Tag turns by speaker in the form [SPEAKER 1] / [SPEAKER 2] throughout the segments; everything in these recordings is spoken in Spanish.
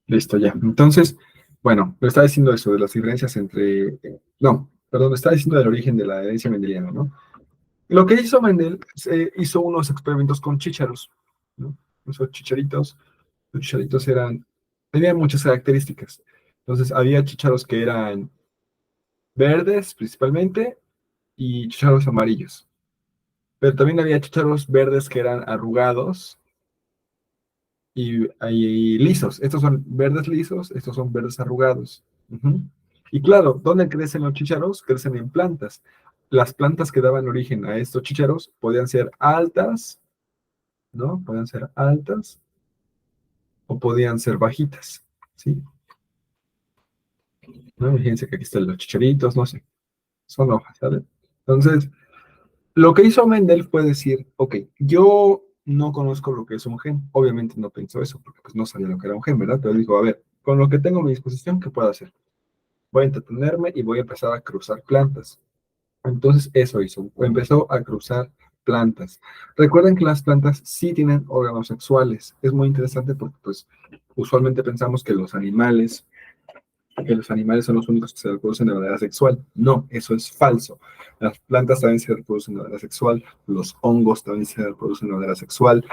[SPEAKER 1] Listo, ya. Entonces, bueno, le estaba diciendo eso de las diferencias entre, no, perdón, le estaba diciendo del origen de la herencia mendeliana, ¿no? Lo que hizo Mendel, hizo unos experimentos con chícharos, ¿no? Esos chicharitos, los chicharitos tenían muchas características. Entonces, había chícharos que eran verdes principalmente y chícharos amarillos. Pero también había chícharos verdes que eran arrugados y lisos. Estos son verdes lisos, estos son verdes arrugados. Ujú. Y claro, ¿dónde crecen los chícharos? Crecen en plantas. Las plantas que daban origen a estos chícharos podían ser altas, ¿no? Podían ser altas o podían ser bajitas, ¿sí? ¿No? Fíjense que aquí están los chicharitos, no sé, son hojas, ¿sabes? Entonces, lo que hizo Mendel fue decir, ok, yo no conozco lo que es un gen. Obviamente no pensó eso, porque pues no sabía lo que era un gen, ¿verdad? Pero dijo, a ver, con lo que tengo a mi disposición, ¿qué puedo hacer? Voy a entretenerme y voy a empezar a cruzar plantas. Entonces eso hizo, empezó a cruzar plantas. Recuerden que las plantas sí tienen órganos sexuales. Es muy interesante porque pues usualmente pensamos que los animales son los únicos que se reproducen de manera sexual. No, eso es falso. Las plantas también se reproducen de manera sexual, los hongos también se reproducen de manera sexual.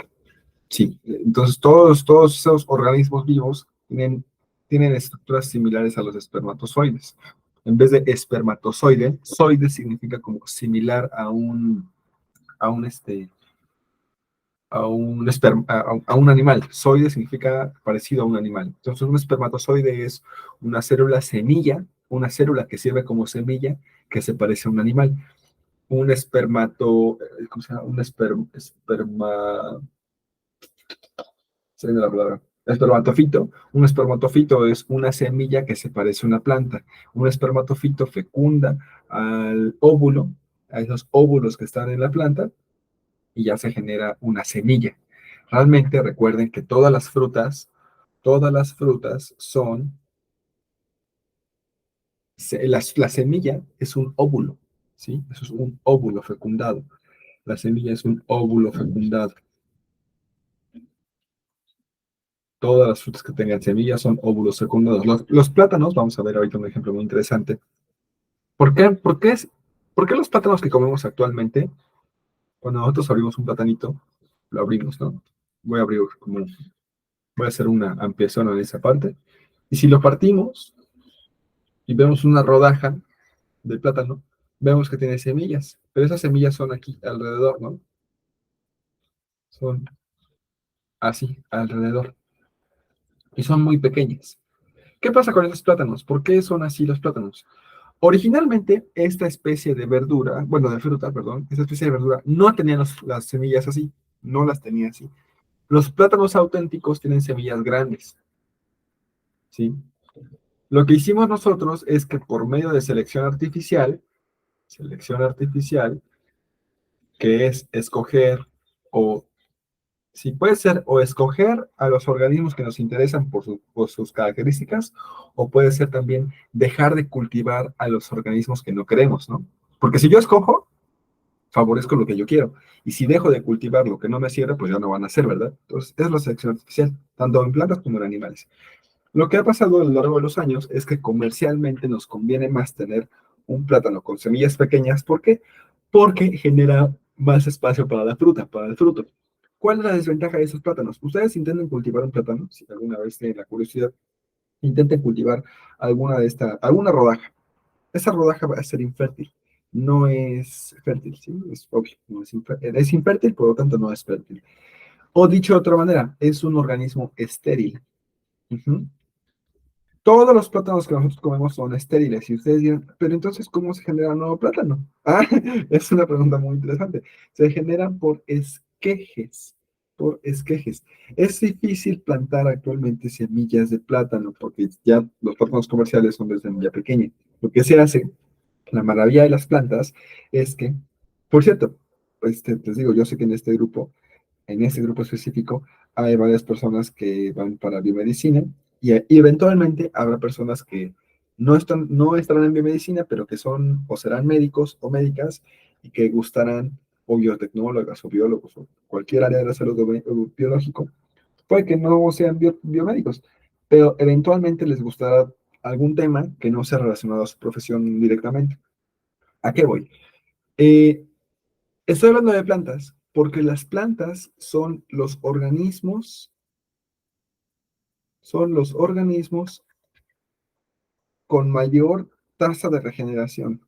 [SPEAKER 1] Sí, entonces todos esos organismos vivos tienen estructuras similares a los espermatozoides. En vez de espermatozoide, zoide significa como similar a un, este, a un animal. Zoide significa parecido a un animal. Entonces, un espermatozoide es una célula semilla, una célula que sirve como semilla que se parece a un animal. Un ¿cómo se llama? Se viene la palabra. Espermatofito. Un espermatofito es una semilla que se parece a una planta. Un espermatofito fecunda al óvulo, a esos óvulos que están en la planta, y ya se genera una semilla. Realmente recuerden que todas las frutas son, la semilla es un óvulo, ¿sí? Eso es un óvulo fecundado. La semilla es un óvulo fecundado. Todas las frutas que tengan semillas son óvulos fecundados. Los plátanos, vamos a ver ahorita un ejemplo muy interesante. ¿Por qué los plátanos que comemos actualmente, cuando nosotros abrimos un platanito, lo abrimos, ¿no? Voy a abrir como, voy a hacer una ampliación en esa parte. Y si lo partimos y vemos una rodaja del plátano, vemos que tiene semillas, pero esas semillas son aquí alrededor, ¿no? Son así, alrededor. Y son muy pequeñas. ¿Qué pasa con esos plátanos? ¿Por qué son así los plátanos? Originalmente, esta especie de verdura, bueno, de fruta, perdón, esta especie de verdura no tenía las semillas así, no las tenía así. Los plátanos auténticos tienen semillas grandes, ¿sí? Lo que hicimos nosotros es que por medio de selección artificial, que es escoger o sí, puede ser o escoger a los organismos que nos interesan por sus características, o puede ser también dejar de cultivar a los organismos que no queremos, ¿no? Porque si yo escojo, favorezco lo que yo quiero. Y si dejo de cultivar lo que no me sirve, pues ya no van a ser, ¿verdad? Entonces, es la selección artificial, tanto en plantas como en animales. Lo que ha pasado a lo largo de los años es que comercialmente nos conviene más tener un plátano con semillas pequeñas. ¿Por qué? Porque genera más espacio para la fruta, para el fruto. ¿Cuál es la desventaja de esos plátanos? Ustedes intenten cultivar un plátano, si alguna vez tienen la curiosidad, intenten cultivar alguna rodaja. Esa rodaja va a ser infértil. No es fértil, ¿sí? Es obvio, no es, es infértil, por lo tanto no es fértil. O dicho de otra manera, es un organismo estéril. Ujú. Todos los plátanos que nosotros comemos son estériles. Y ustedes dirán, pero entonces, ¿cómo se genera un nuevo plátano? Ah, es una pregunta muy interesante. Se generan por esquejes. Por esquejes. Es difícil plantar actualmente semillas de plátano porque ya los plátanos comerciales son de semilla pequeña. Lo que se hace, la maravilla de las plantas, es que, por cierto, pues les digo, yo sé que en este grupo específico, hay varias personas que van para biomedicina y eventualmente habrá personas que no estarán en biomedicina, pero que son o serán médicos o médicas y que gustarán, o biotecnólogas o biólogos o cualquier área de la salud o biológico, puede que no sean biomédicos, pero eventualmente les gustará algún tema que no sea relacionado a su profesión directamente. ¿A qué voy? Eh, Estoy hablando de plantas porque las plantas son los organismos con mayor tasa de regeneración,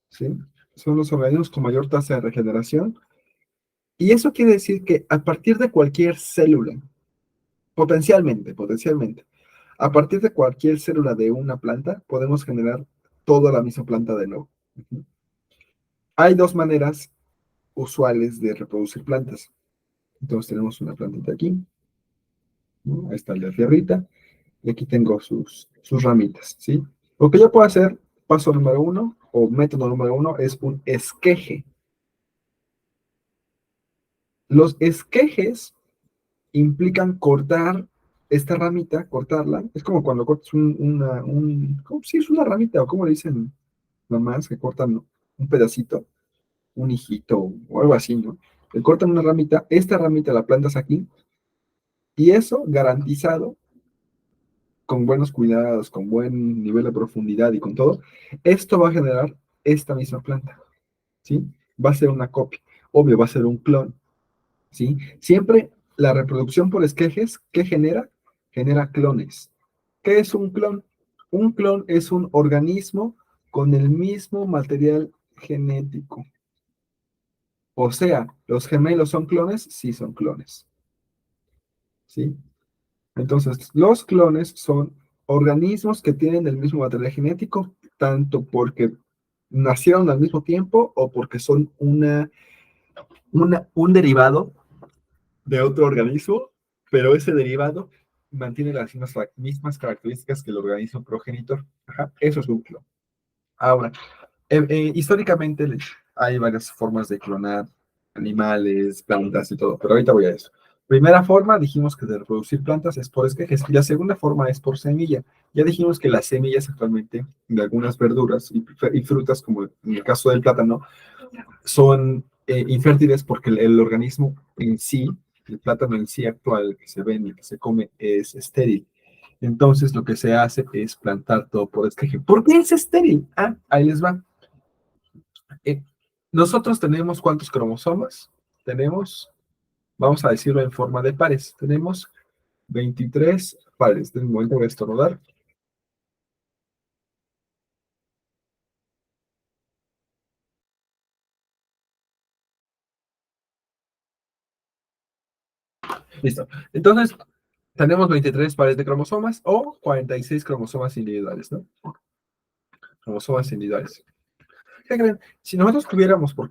[SPEAKER 1] ¿sí? Son los organismos con mayor tasa de regeneración. Y eso quiere decir que a partir de cualquier célula, potencialmente, a partir de cualquier célula de una planta, podemos generar toda la misma planta de nuevo. Ujú. Hay dos maneras usuales de reproducir plantas. Entonces tenemos una plantita aquí, ¿no? Ahí está la tierrita, y aquí tengo sus ramitas, ¿sí? Lo que yo puedo hacer, paso número uno, o método número uno, es un esqueje. Los esquejes implican cortar esta ramita, cortarla. Es como cuando cortas ¿cómo? Sí, es una ramita, o como le dicen mamás que cortan un pedacito, un hijito o algo así, ¿no? Le cortan una ramita, esta ramita la plantas aquí, y eso garantizado, con buenos cuidados, con buen nivel de profundidad y con todo, esto va a generar esta misma planta, ¿sí? Va a ser una copia. Obvio, va a ser un clon, ¿sí? Siempre la reproducción por esquejes, ¿qué genera? Genera clones. ¿Qué es un clon? Un clon es un organismo con el mismo material genético. O sea, ¿los gemelos son clones? Sí, son clones, ¿sí? Entonces, los clones son organismos que tienen el mismo material genético, tanto porque nacieron al mismo tiempo o porque son un derivado de otro organismo, pero ese derivado mantiene las mismas características que el organismo progenitor. Ajá, eso es un clon. Ahora, históricamente hay varias formas de clonar animales, plantas y todo, pero ahorita voy a eso. Primera forma, dijimos que de reproducir plantas es por esquejes, y la segunda forma es por semilla. Ya dijimos que las semillas actualmente de algunas verduras y frutas, como en el caso del plátano, son infértiles porque el organismo en sí, el plátano en sí actual que se vende, que se come, es estéril. Entonces lo que se hace es plantar todo por esqueje. ¿Por qué es estéril? Ah, ahí les va. Eh, Nosotros tenemos ¿cuántos cromosomas? Tenemos, vamos a decirlo en forma de pares, tenemos 23 pares. De un momento voy a estornudar. Listo. Entonces, tenemos 23 pares de cromosomas o 46 cromosomas individuales, ¿no? Cromosomas individuales. ¿Qué creen? Si nosotros tuviéramos por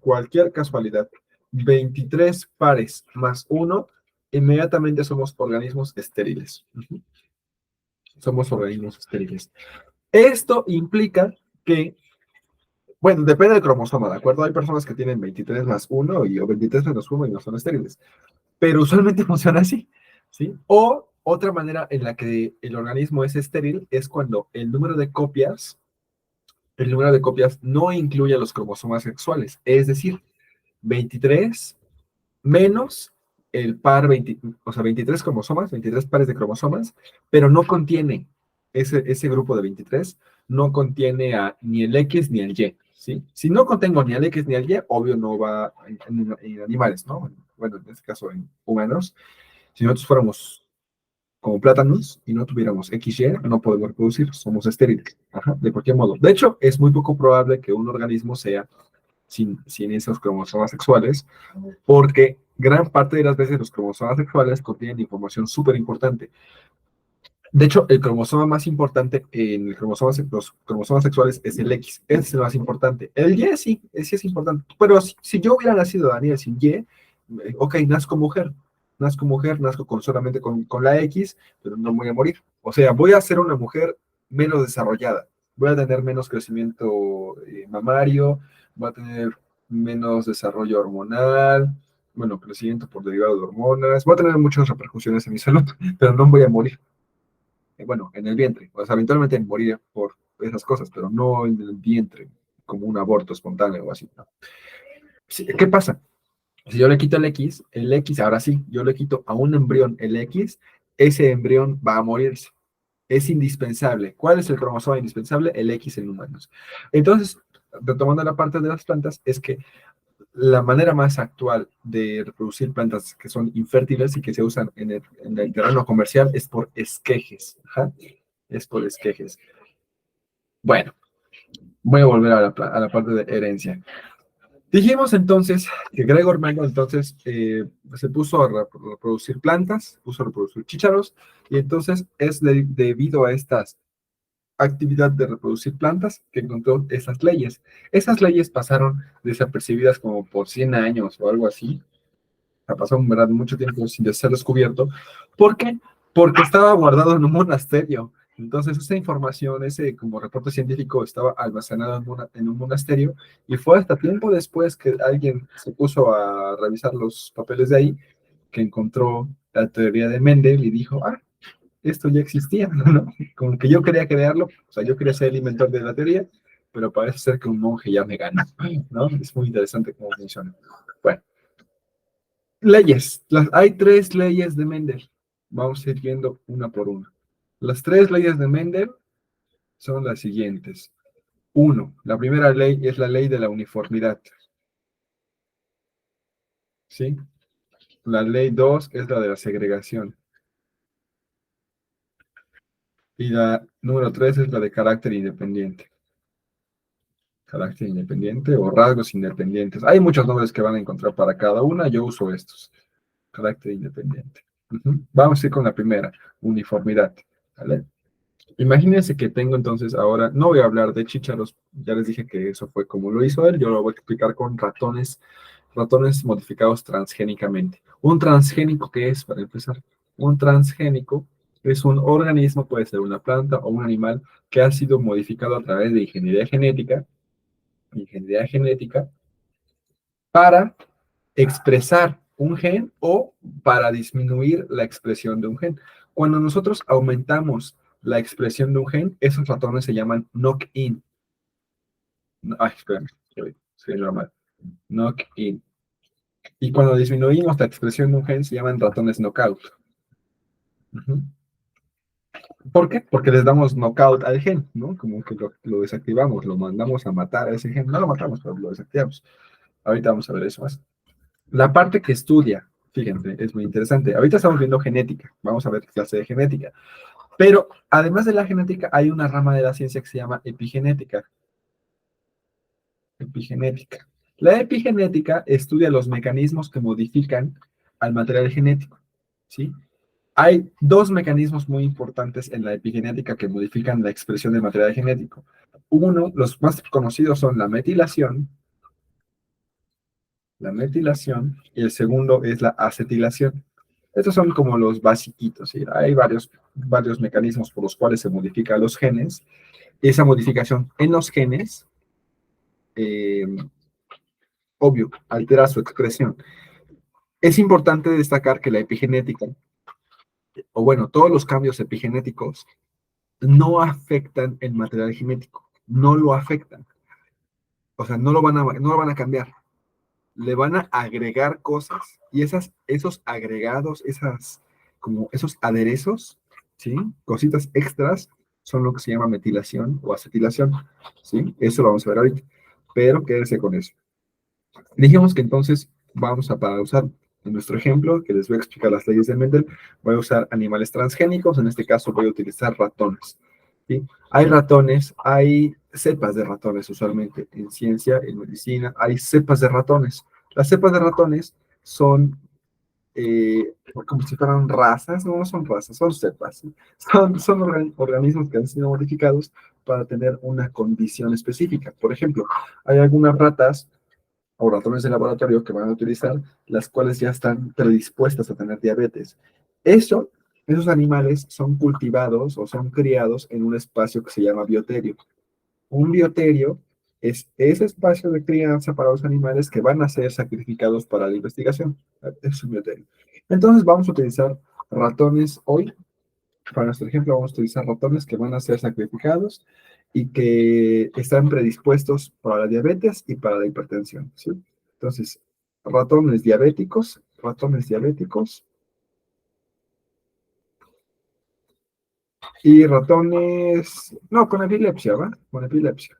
[SPEAKER 1] cualquier casualidad 23 pares más uno, inmediatamente somos organismos estériles. Ujú. Somos organismos estériles. Esto implica que, bueno, depende del cromosoma, ¿de acuerdo? Hay personas que tienen 23 más uno o 23 menos uno y no son estériles, pero usualmente funciona así, ¿sí? O otra manera en la que el organismo es estéril es cuando el número de copias no incluye a los cromosomas sexuales, es decir, 23 menos el par 20, o sea, 23 cromosomas, 23 pares de cromosomas, pero no contiene ese grupo de 23, no contiene ni el X ni el Y, ¿sí? Si no contengo ni el X ni el Y, obvio no va en animales, ¿no? Bueno, en este caso en humanos. Si nosotros fuéramos como plátanos y no tuviéramos XY, no podemos reproducir, somos estériles, ajá, de cualquier modo. De hecho, es muy poco probable que un organismo sea sin esos cromosomas sexuales, porque gran parte de las veces los cromosomas sexuales contienen información súper importante. De hecho, el cromosoma más importante en los cromosomas sexuales es el X, es el más importante. El Y sí es importante, pero si yo hubiera nacido Daniel sin Y, ok, nazco mujer, nazco solamente con la X, pero no voy a morir. O sea, voy a ser una mujer menos desarrollada, voy a tener menos crecimiento mamario, voy a tener menos desarrollo hormonal, bueno, crecimiento por derivado de hormonas, voy a tener muchas repercusiones en mi salud, pero no voy a morir. Bueno, en el vientre, o sea, eventualmente morir por esas cosas, pero no en el vientre, como un aborto espontáneo o así, ¿no? Sí, ¿qué pasa? Si yo le quito el X, ahora sí, yo le quito a un embrión el X, ese embrión va a morirse. Es indispensable. ¿Cuál es el cromosoma indispensable? El X en humanos. Entonces, retomando la parte de las plantas, es que la manera más actual de reproducir plantas que son infértiles y que se usan en el terreno comercial es por esquejes. Ajá. Es por esquejes. Bueno, voy a volver a a la parte de herencia. Dijimos entonces que Gregor Mendel entonces se puso a reproducir plantas, puso a reproducir chícharos, y entonces es debido a esta actividad de reproducir plantas que encontró esas leyes. Esas leyes pasaron desapercibidas como por 100 años o algo así, ha pasado ¿verdad? Mucho tiempo sin ser descubierto. ¿Por qué? Porque estaba guardado en un monasterio. Entonces, esa información, ese como reporte científico estaba almacenado en un monasterio y fue hasta tiempo después que alguien se puso a revisar los papeles de ahí que encontró la teoría de Mendel y dijo, ah, esto ya existía, ¿no? Como que yo quería crearlo, o sea, yo quería ser el inventor de la teoría, pero parece ser que un monje ya me ganó, ¿no? Es muy interesante cómo funciona. Bueno, leyes. Hay tres leyes de Mendel. Vamos a ir viendo una por una. Las tres leyes de Mendel son las siguientes. Uno, la primera ley es la ley de la uniformidad. ¿Sí? La ley dos es la de la segregación. Y la número tres es la de carácter independiente. Carácter independiente o rasgos independientes. Hay muchos nombres que van a encontrar para cada una. Yo uso estos. Carácter independiente. Vamos a ir con la primera, uniformidad. ¿Vale? Imagínense que tengo entonces ahora, no voy a hablar de chícharos, ya les dije que eso fue como lo hizo él, yo lo voy a explicar con ratones modificados transgénicamente. ¿Un transgénico qué es, para empezar? Un transgénico es un organismo, puede ser una planta o un animal, que ha sido modificado a través de ingeniería genética para expresar un gen o para disminuir la expresión de un gen. Cuando nosotros aumentamos la expresión de un gen, esos ratones se llaman knock-in. Ay, espérame, soy normal. Knock-in. Y cuando disminuimos la expresión de un gen, se llaman ratones knockout. Ujú. ¿Por qué? Porque les damos knockout al gen, ¿no? Como que lo desactivamos, lo mandamos a matar a ese gen. No lo matamos, pero lo desactivamos. Ahorita vamos a ver eso más. La parte que estudia, fíjense, es muy interesante. Ahorita estamos viendo genética, vamos a ver clase de genética. Pero además de la genética, hay una rama de la ciencia que se llama epigenética. Epigenética. La epigenética estudia los mecanismos que modifican al material genético, ¿sí? Hay dos mecanismos muy importantes en la epigenética que modifican la expresión del material genético. Uno, los más conocidos son la metilación, y el segundo es la acetilación. Estos son como los basiquitos, ¿sí? Hay varios mecanismos por los cuales se modifican los genes. Esa modificación en los genes, eh, obvio, altera su expresión. Es importante destacar que la epigenética, o bueno, todos los cambios epigenéticos, no afectan el material genético, no lo afectan. O sea, no lo van a cambiar, le van a agregar cosas y esos agregados, como esos aderezos, ¿sí? Cositas extras son lo que se llama metilación o acetilación, ¿sí? Eso lo vamos a ver ahorita, pero quédese con eso. Dijimos que entonces vamos a para usar en nuestro ejemplo, que les voy a explicar las leyes de Mendel, voy a usar animales transgénicos, en este caso voy a utilizar ratones, ¿sí? Hay ratones, hay cepas de ratones usualmente en ciencia, en medicina, hay cepas de ratones. Las cepas de ratones son como si fueran razas, no, no son razas, son cepas, ¿sí? Son organismos que han sido modificados para tener una condición específica. Por ejemplo, hay algunas ratas o ratones de laboratorio que van a utilizar, las cuales ya están predispuestas a tener diabetes. Eso, esos animales son cultivados o son criados en un espacio que se llama bioterio. Un bioterio es ese espacio de crianza para los animales que van a ser sacrificados para la investigación. Es un bioterio. Entonces vamos a utilizar ratones hoy. Para nuestro ejemplo, vamos a utilizar ratones que van a ser sacrificados y que están predispuestos para la diabetes y para la hipertensión, ¿sí? Entonces, ratones diabéticos y ratones, no, con epilepsia, ¿va? Con epilepsia.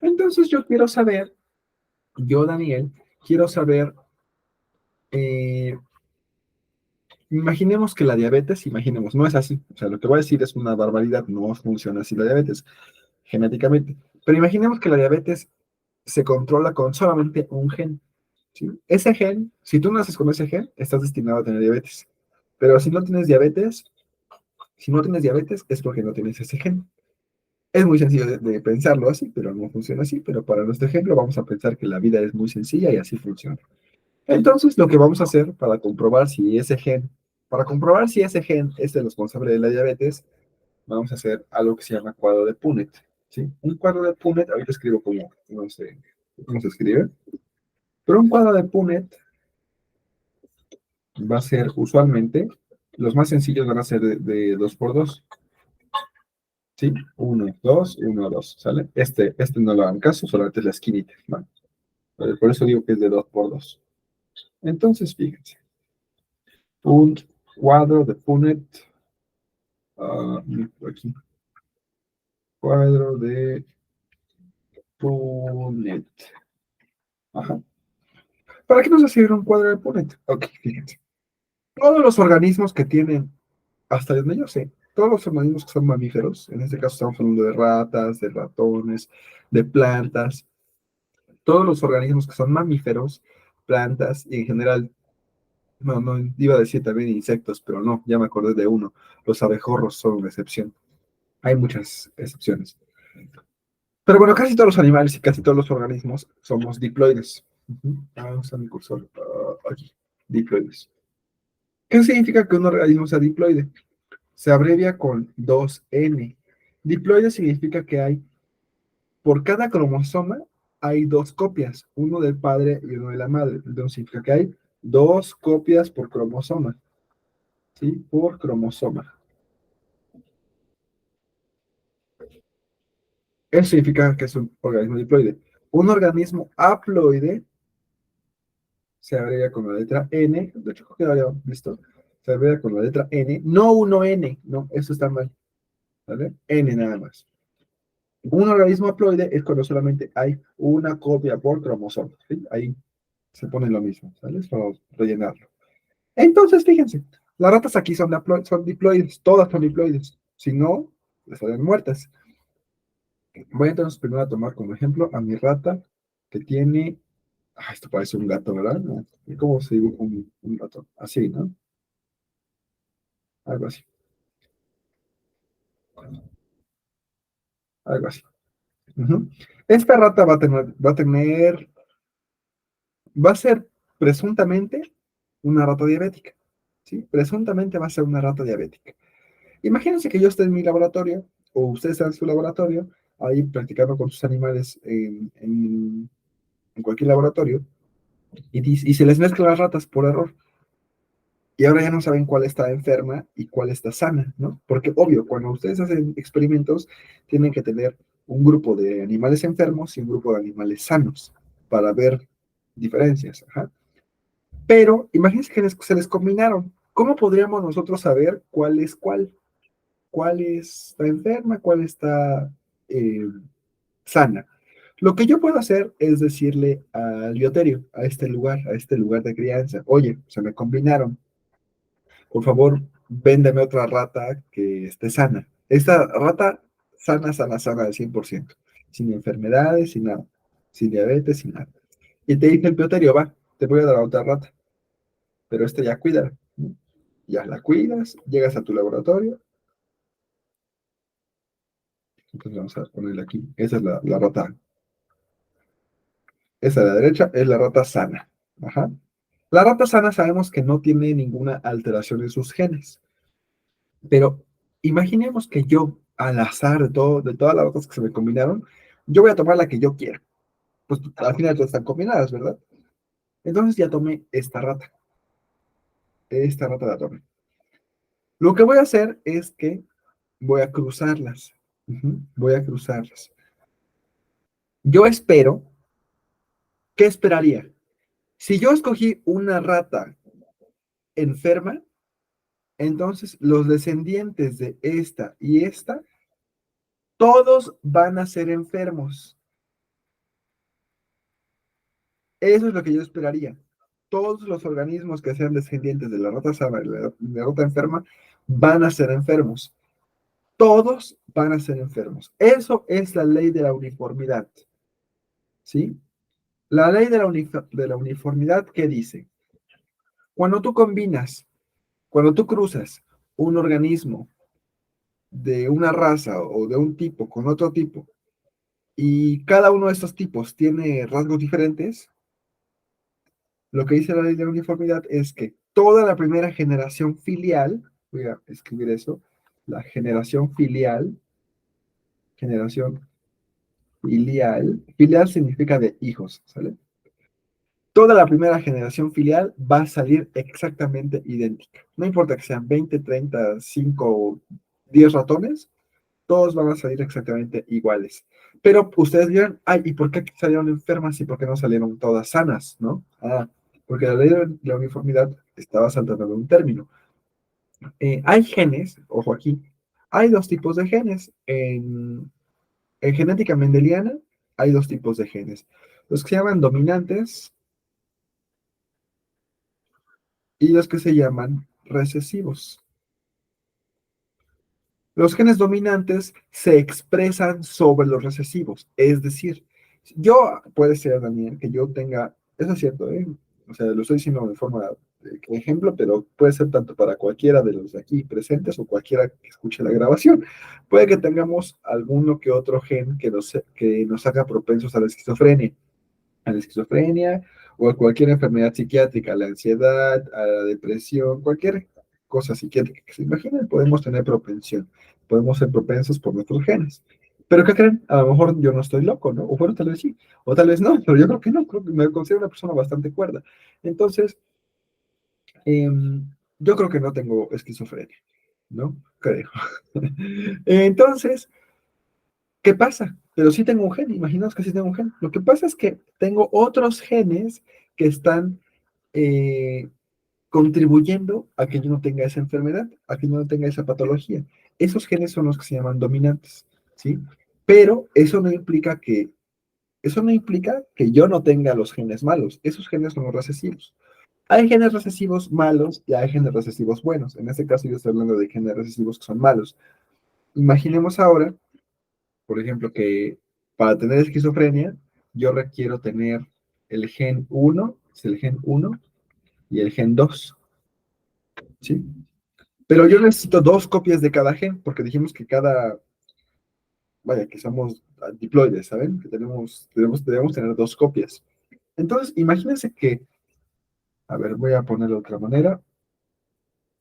[SPEAKER 1] Entonces yo quiero saber, yo, Daniel, quiero saber, eh, imaginemos que la diabetes, imaginemos, no es así, o sea, lo que voy a decir es una barbaridad, no funciona así la diabetes genéticamente, pero imaginemos que la diabetes se controla con solamente un gen, ¿sí? Ese gen, si tú naces con ese gen, estás destinado a tener diabetes, pero si no tienes diabetes es porque no tienes ese gen. Es muy sencillo de pensarlo así, pero no funciona así, pero para nuestro ejemplo vamos a pensar que la vida es muy sencilla y así funciona. Entonces, lo que vamos a hacer para comprobar si ese gen es el responsable de la diabetes, vamos a hacer algo que se llama cuadro de Punnett, ¿sí? Un cuadro de Punnett, ahorita escribo como, no sé cómo se escribe, pero un cuadro de Punnett va a ser usualmente, los más sencillos van a ser de 2 por 2, ¿sí? Uno, dos, ¿sale? Este no lo hagan caso, solamente es la esquinita, ¿no? Por eso digo que es de 2 por 2. Entonces, fíjense, un cuadro de Punnett, aquí, cuadro de Punnett. Ajá. ¿Para qué nos sirve un cuadro de Punnett? Ok, fíjense. Todos los organismos que tienen, hasta donde yo sé, todos los organismos que son mamíferos, en este caso estamos hablando de ratas, de ratones, de plantas, todos los organismos que son mamíferos, plantas y en general, no, iba a decir también insectos, pero no, ya me acordé de uno. Los abejorros son una excepción. Hay muchas excepciones. Pero bueno, casi todos los animales y casi todos los organismos somos diploides. Vamos a mi cursor. Aquí, diploides. ¿Qué significa que un organismo sea diploide? Se abrevia con 2N. Diploide significa que por cada cromosoma, hay 2 copias, uno del padre y uno de la madre. Entonces significa que hay 2 copias por cromosoma. ¿Sí? Por cromosoma. Eso significa que es un organismo diploide. Un organismo haploide se abrevia con la letra N, de hecho creo que lo había visto, se abrevia con la letra N, no 1N, no, eso está mal, ¿vale? N nada más. Un organismo haploide es cuando solamente hay una copia por cromosoma, ¿sí? Ahí se pone lo mismo, ¿sale? Es para rellenarlo. Entonces, fíjense, las ratas aquí son diploides, todas son diploides, si no, estarían muertas. Voy entonces primero a tomar como ejemplo a mi rata que tiene. Esto parece un gato, ¿verdad? No, ¿cómo se dibuja un gato? Así, ¿no? Algo así, algo así. Ujú. Esta rata va a ser presuntamente una rata diabética, ¿sí? Presuntamente va a ser una rata diabética. Imagínense que yo esté en mi laboratorio, o usted está en su laboratorio, ahí practicando con sus animales en cualquier laboratorio, y se les mezclan las ratas por error. Y ahora ya no saben cuál está enferma y cuál está sana, ¿no? Porque obvio, cuando ustedes hacen experimentos, tienen que tener un grupo de animales enfermos y un grupo de animales sanos para ver diferencias. Ajá. Pero imagínense que se les combinaron. ¿Cómo podríamos nosotros saber cuál es cuál? ¿Cuál está enferma? ¿Cuál está eh, sana? Lo que yo puedo hacer es decirle al bioterio, a este lugar de crianza, oye, se me combinaron, por favor, véndeme otra rata que esté sana. Esta rata sana, sana, sana al 100%, sin enfermedades, sin nada, sin diabetes, sin nada. Y te dice el bioterio, va, te voy a dar otra rata, pero esta ya cuida, ¿no? Ya la cuidas, llegas a tu laboratorio, entonces vamos a ponerle aquí, esa es la rata, esa de la derecha es la rata sana. Ajá. La rata sana sabemos que no tiene ninguna alteración en sus genes, pero imaginemos que yo, al azar de todas las ratas que se me combinaron, yo voy a tomar la que yo quiera. Pues al final todas están combinadas, ¿verdad? Entonces ya tomé esta rata la tomé. Lo que voy a hacer es que voy a cruzarlas. Voy a cruzarlas. Yo espero ¿Qué esperaría? Si yo escogí una rata enferma, entonces los descendientes de esta y esta, todos van a ser enfermos. Eso es lo que yo esperaría. Todos los organismos que sean descendientes de la rata sana y la rata enferma van a ser enfermos. Todos van a ser enfermos. Eso es la ley de la uniformidad. ¿Sí? La ley de la uniformidad, ¿qué dice? Cuando tú combinas, cuando tú cruzas un organismo de una raza o de un tipo con otro tipo, y cada uno de estos tipos tiene rasgos diferentes, lo que dice la ley de la uniformidad es que toda la primera generación filial, voy a escribir eso, la generación filial, filial significa de hijos, ¿sale? Toda la primera generación filial va a salir exactamente idéntica. No importa que sean 20, 30, 5, 10 ratones, todos van a salir exactamente iguales. Pero ustedes dirán, ay, ¿y por qué salieron enfermas y por qué no salieron todas sanas, no? Ah, porque la ley de la uniformidad estaba saltando de un término. Hay genes, ojo aquí, hay dos tipos de genes. En genética mendeliana hay dos tipos de genes. Los que se llaman dominantes y los que se llaman recesivos. Los genes dominantes se expresan sobre los recesivos, es decir, yo, puede ser, Daniel, que yo tenga, eso es cierto, ¿eh? O sea, lo estoy diciendo de forma de ejemplo, pero puede ser tanto para cualquiera de los de aquí presentes o cualquiera que escuche la grabación. Puede que tengamos alguno que otro gen que nos haga propensos a la esquizofrenia o a cualquier enfermedad psiquiátrica, a la ansiedad, a la depresión, cualquier cosa psiquiátrica que se imaginen, podemos tener propensión, podemos ser propensos por nuestros genes. Pero ¿qué creen? A lo mejor yo no estoy loco, ¿no? O bueno, tal vez sí, o tal vez no, pero yo creo que no, creo que me considero una persona bastante cuerda. Entonces, eh, yo creo que no tengo esquizofrenia, ¿no? Creo. Entonces, ¿qué pasa? Pero sí tengo un gen, imaginaos que sí tengo un gen. Lo que pasa es que tengo otros genes que están eh, contribuyendo a que yo no tenga esa enfermedad, a que yo no tenga esa patología. Esos genes son los que se llaman dominantes, ¿sí? Pero eso no implica que yo no tenga los genes malos. Esos genes son los recesivos. Hay genes recesivos malos y hay genes recesivos buenos. En este caso yo estoy hablando de genes recesivos que son malos. Imaginemos ahora, por ejemplo, que para tener esquizofrenia, yo requiero tener el gen uno, es el gen uno y el gen 2, ¿sí? Pero yo necesito dos copias de cada gen, porque dijimos que vaya, que somos diploides, ¿saben? Que debemos tener dos copias. Entonces, imagínense que, a ver, voy a ponerlo de otra manera,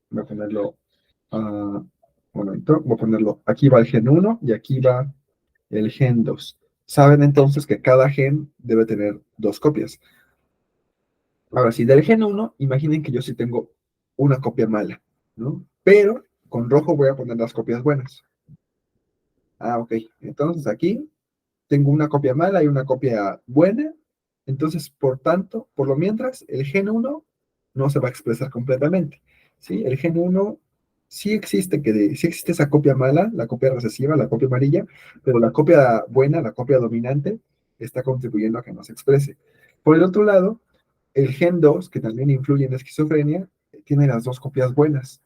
[SPEAKER 1] voy a ponerlo, un momento, voy a ponerlo, aquí va el gen uno y aquí va el gen 2. Saben entonces que cada gen debe tener dos copias. Ahora, si del gen uno, imaginen que yo sí tengo una copia mala, ¿no? Pero con rojo voy a poner las copias buenas. Ah, ok. Entonces aquí tengo una copia mala y una copia buena. Entonces, por tanto, por lo mientras, el gen uno no se va a expresar completamente. ¿Sí? El gen uno sí existe esa copia mala, la copia recesiva, la copia amarilla, pero la copia buena, la copia dominante, está contribuyendo a que no se exprese. Por el otro lado, el gen 2 que también influye en la esquizofrenia, tiene las dos copias buenas.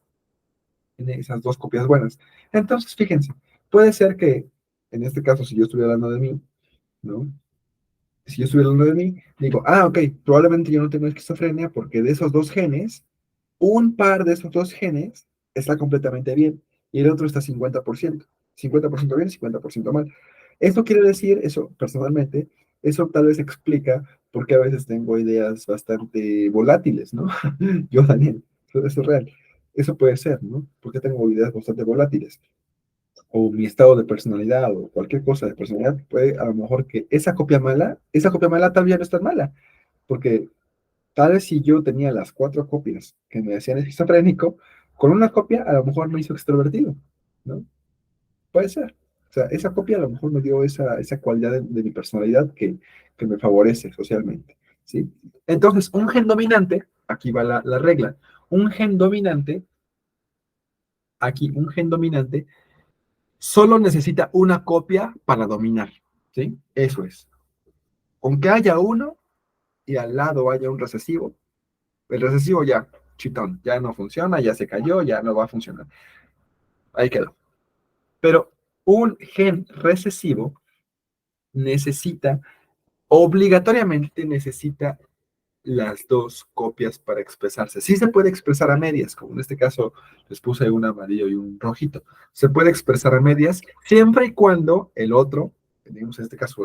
[SPEAKER 1] Tiene esas dos copias buenas. Entonces, fíjense, puede ser que, en este caso, si yo estuviera hablando de mí, ¿no? Si yo estuviera hablando de mí, digo, ah, ok, probablemente yo no tengo esquizofrenia porque de esos dos genes, un par de esos dos genes está completamente bien y el otro está 50%. 50% bien, 50% mal. Esto quiere decir, eso personalmente, eso tal vez explica por qué a veces tengo ideas bastante volátiles, ¿no? Yo, Daniel, eso es real. Eso puede ser, ¿no? Porque tengo ideas bastante volátiles o mi estado de personalidad o cualquier cosa de personalidad, puede a lo mejor que esa copia mala tal vez no es tan mala, porque tal vez si yo tenía las cuatro copias que me hacían esquizofrénico, con una copia a lo mejor me hizo extrovertido, ¿no? Puede ser. O sea, esa copia a lo mejor me dio esa cualidad de mi personalidad que me favorece socialmente. ¿sí? Entonces, un gen dominante, aquí va la regla, un gen dominante, aquí un gen dominante, solo necesita una copia para dominar, ¿sí? Eso es. Aunque haya uno y al lado haya un recesivo, el recesivo ya, chitón, ya no funciona, ya se cayó, ya no va a funcionar. Ahí quedó. Pero un gen recesivo necesita, obligatoriamente necesita las dos copias para expresarse. Sí se puede expresar a medias, como en este caso les puse un amarillo y un rojito. Se puede expresar a medias siempre y cuando el otro, digamos en este caso,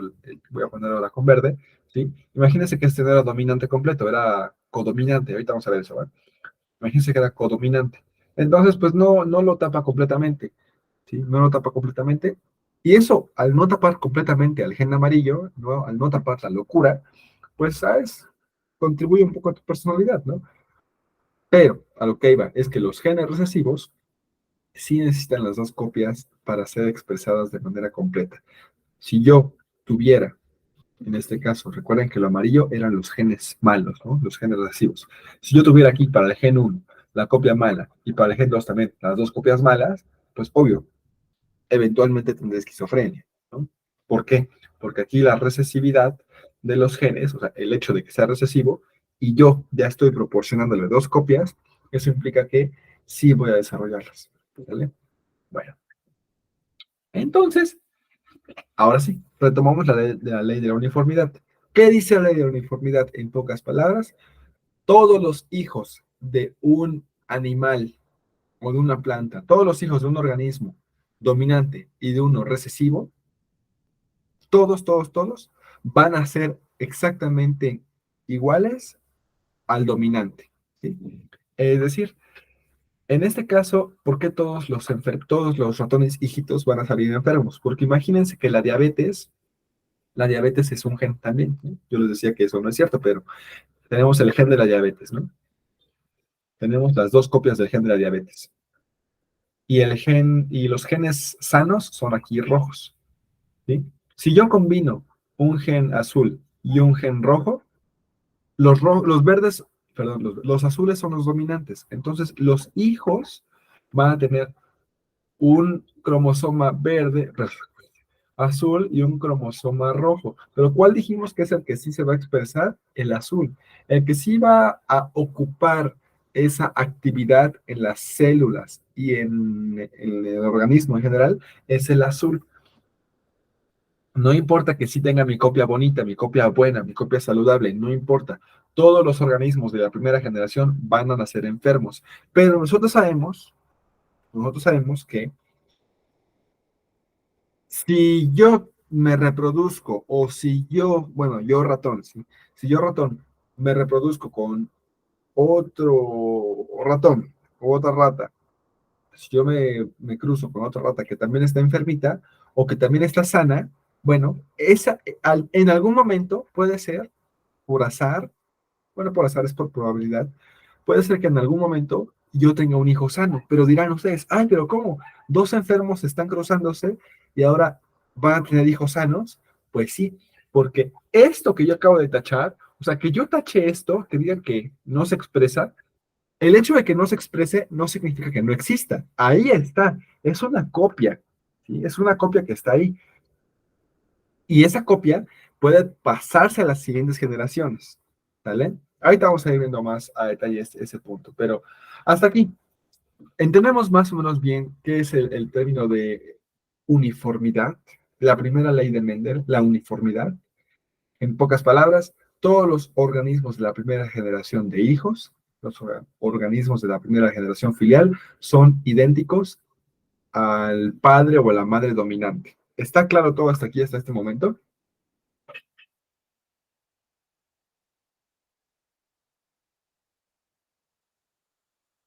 [SPEAKER 1] voy a poner ahora con verde, ¿sí? Imagínense que este no era dominante completo, era codominante. Ahorita vamos a ver eso, ¿vale? Imagínense que era codominante. Entonces, pues no lo tapa completamente, ¿sí? No lo tapa completamente. Y eso, al no tapar completamente al gen amarillo, ¿no? Al no tapar la locura, pues, ¿sabes? Contribuye un poco a tu personalidad, ¿no? Pero a lo que iba es que los genes recesivos sí necesitan las dos copias para ser expresadas de manera completa. Si yo tuviera, en este caso, recuerden que lo amarillo eran los genes malos, ¿no? Los genes recesivos. Si yo tuviera aquí para el gen uno la copia mala y para el gen 2 también las dos copias malas, pues obvio, eventualmente tendré esquizofrenia, ¿no? ¿Por qué? Porque aquí la recesividad de los genes, o sea, el hecho de que sea recesivo, y yo ya estoy proporcionándole dos copias, eso implica que sí voy a desarrollarlas, ¿vale? Bueno, entonces, ahora sí, retomamos la ley de la uniformidad. ¿Qué dice la ley de la uniformidad en pocas palabras? Todos los hijos de un animal o de una planta, todos los hijos de un organismo dominante y de uno recesivo, todos van a ser exactamente iguales al dominante, ¿sí? Es decir, en este caso, ¿por qué todos los ratones hijitos van a salir enfermos? Porque imagínense que la diabetes es un gen también, ¿no? Yo les decía que eso no es cierto, pero tenemos el gen de la diabetes, ¿no? Tenemos las dos copias del gen de la diabetes. Y los genes sanos son aquí rojos, ¿sí? Si yo combino un gen azul y un gen rojo, los verdes, perdón, los azules son los dominantes. Entonces, los hijos van a tener un cromosoma verde, azul y un cromosoma rojo. Pero ¿cuál dijimos que es el que sí se va a expresar? El azul. El que sí va a ocupar esa actividad en las células y en el organismo en general es el azul. No importa que sí tenga mi copia bonita, mi copia buena, mi copia saludable, no importa. Todos los organismos de la primera generación van a nacer enfermos. Pero nosotros sabemos que si yo me reproduzco o si yo, bueno, yo ratón, ¿sí? Si yo ratón me reproduzco con otro ratón o otra rata, si yo me cruzo con otra rata que también está enfermita o que también está sana, bueno, en algún momento puede ser por azar, bueno, por azar es por probabilidad, puede ser que en algún momento yo tenga un hijo sano, pero dirán ustedes, ay, pero ¿cómo? Dos enfermos están cruzándose y ahora van a tener hijos sanos. Pues sí, porque esto que yo acabo de tachar, o sea, que yo taché esto, que digan que no se expresa, el hecho de que no se exprese no significa que no exista. Ahí está, es una copia, ¿sí? Es una copia que está ahí. Y esa copia puede pasarse a las siguientes generaciones, ¿vale? Ahorita vamos a ir viendo más a detalle ese punto, pero hasta aquí. Entendemos más o menos bien qué es el término de uniformidad, la primera ley de Mendel, la uniformidad. En pocas palabras, todos los organismos de la primera generación de hijos, los organismos de la primera generación filial, son idénticos al padre o a la madre dominante. ¿Está claro todo hasta aquí, hasta este momento?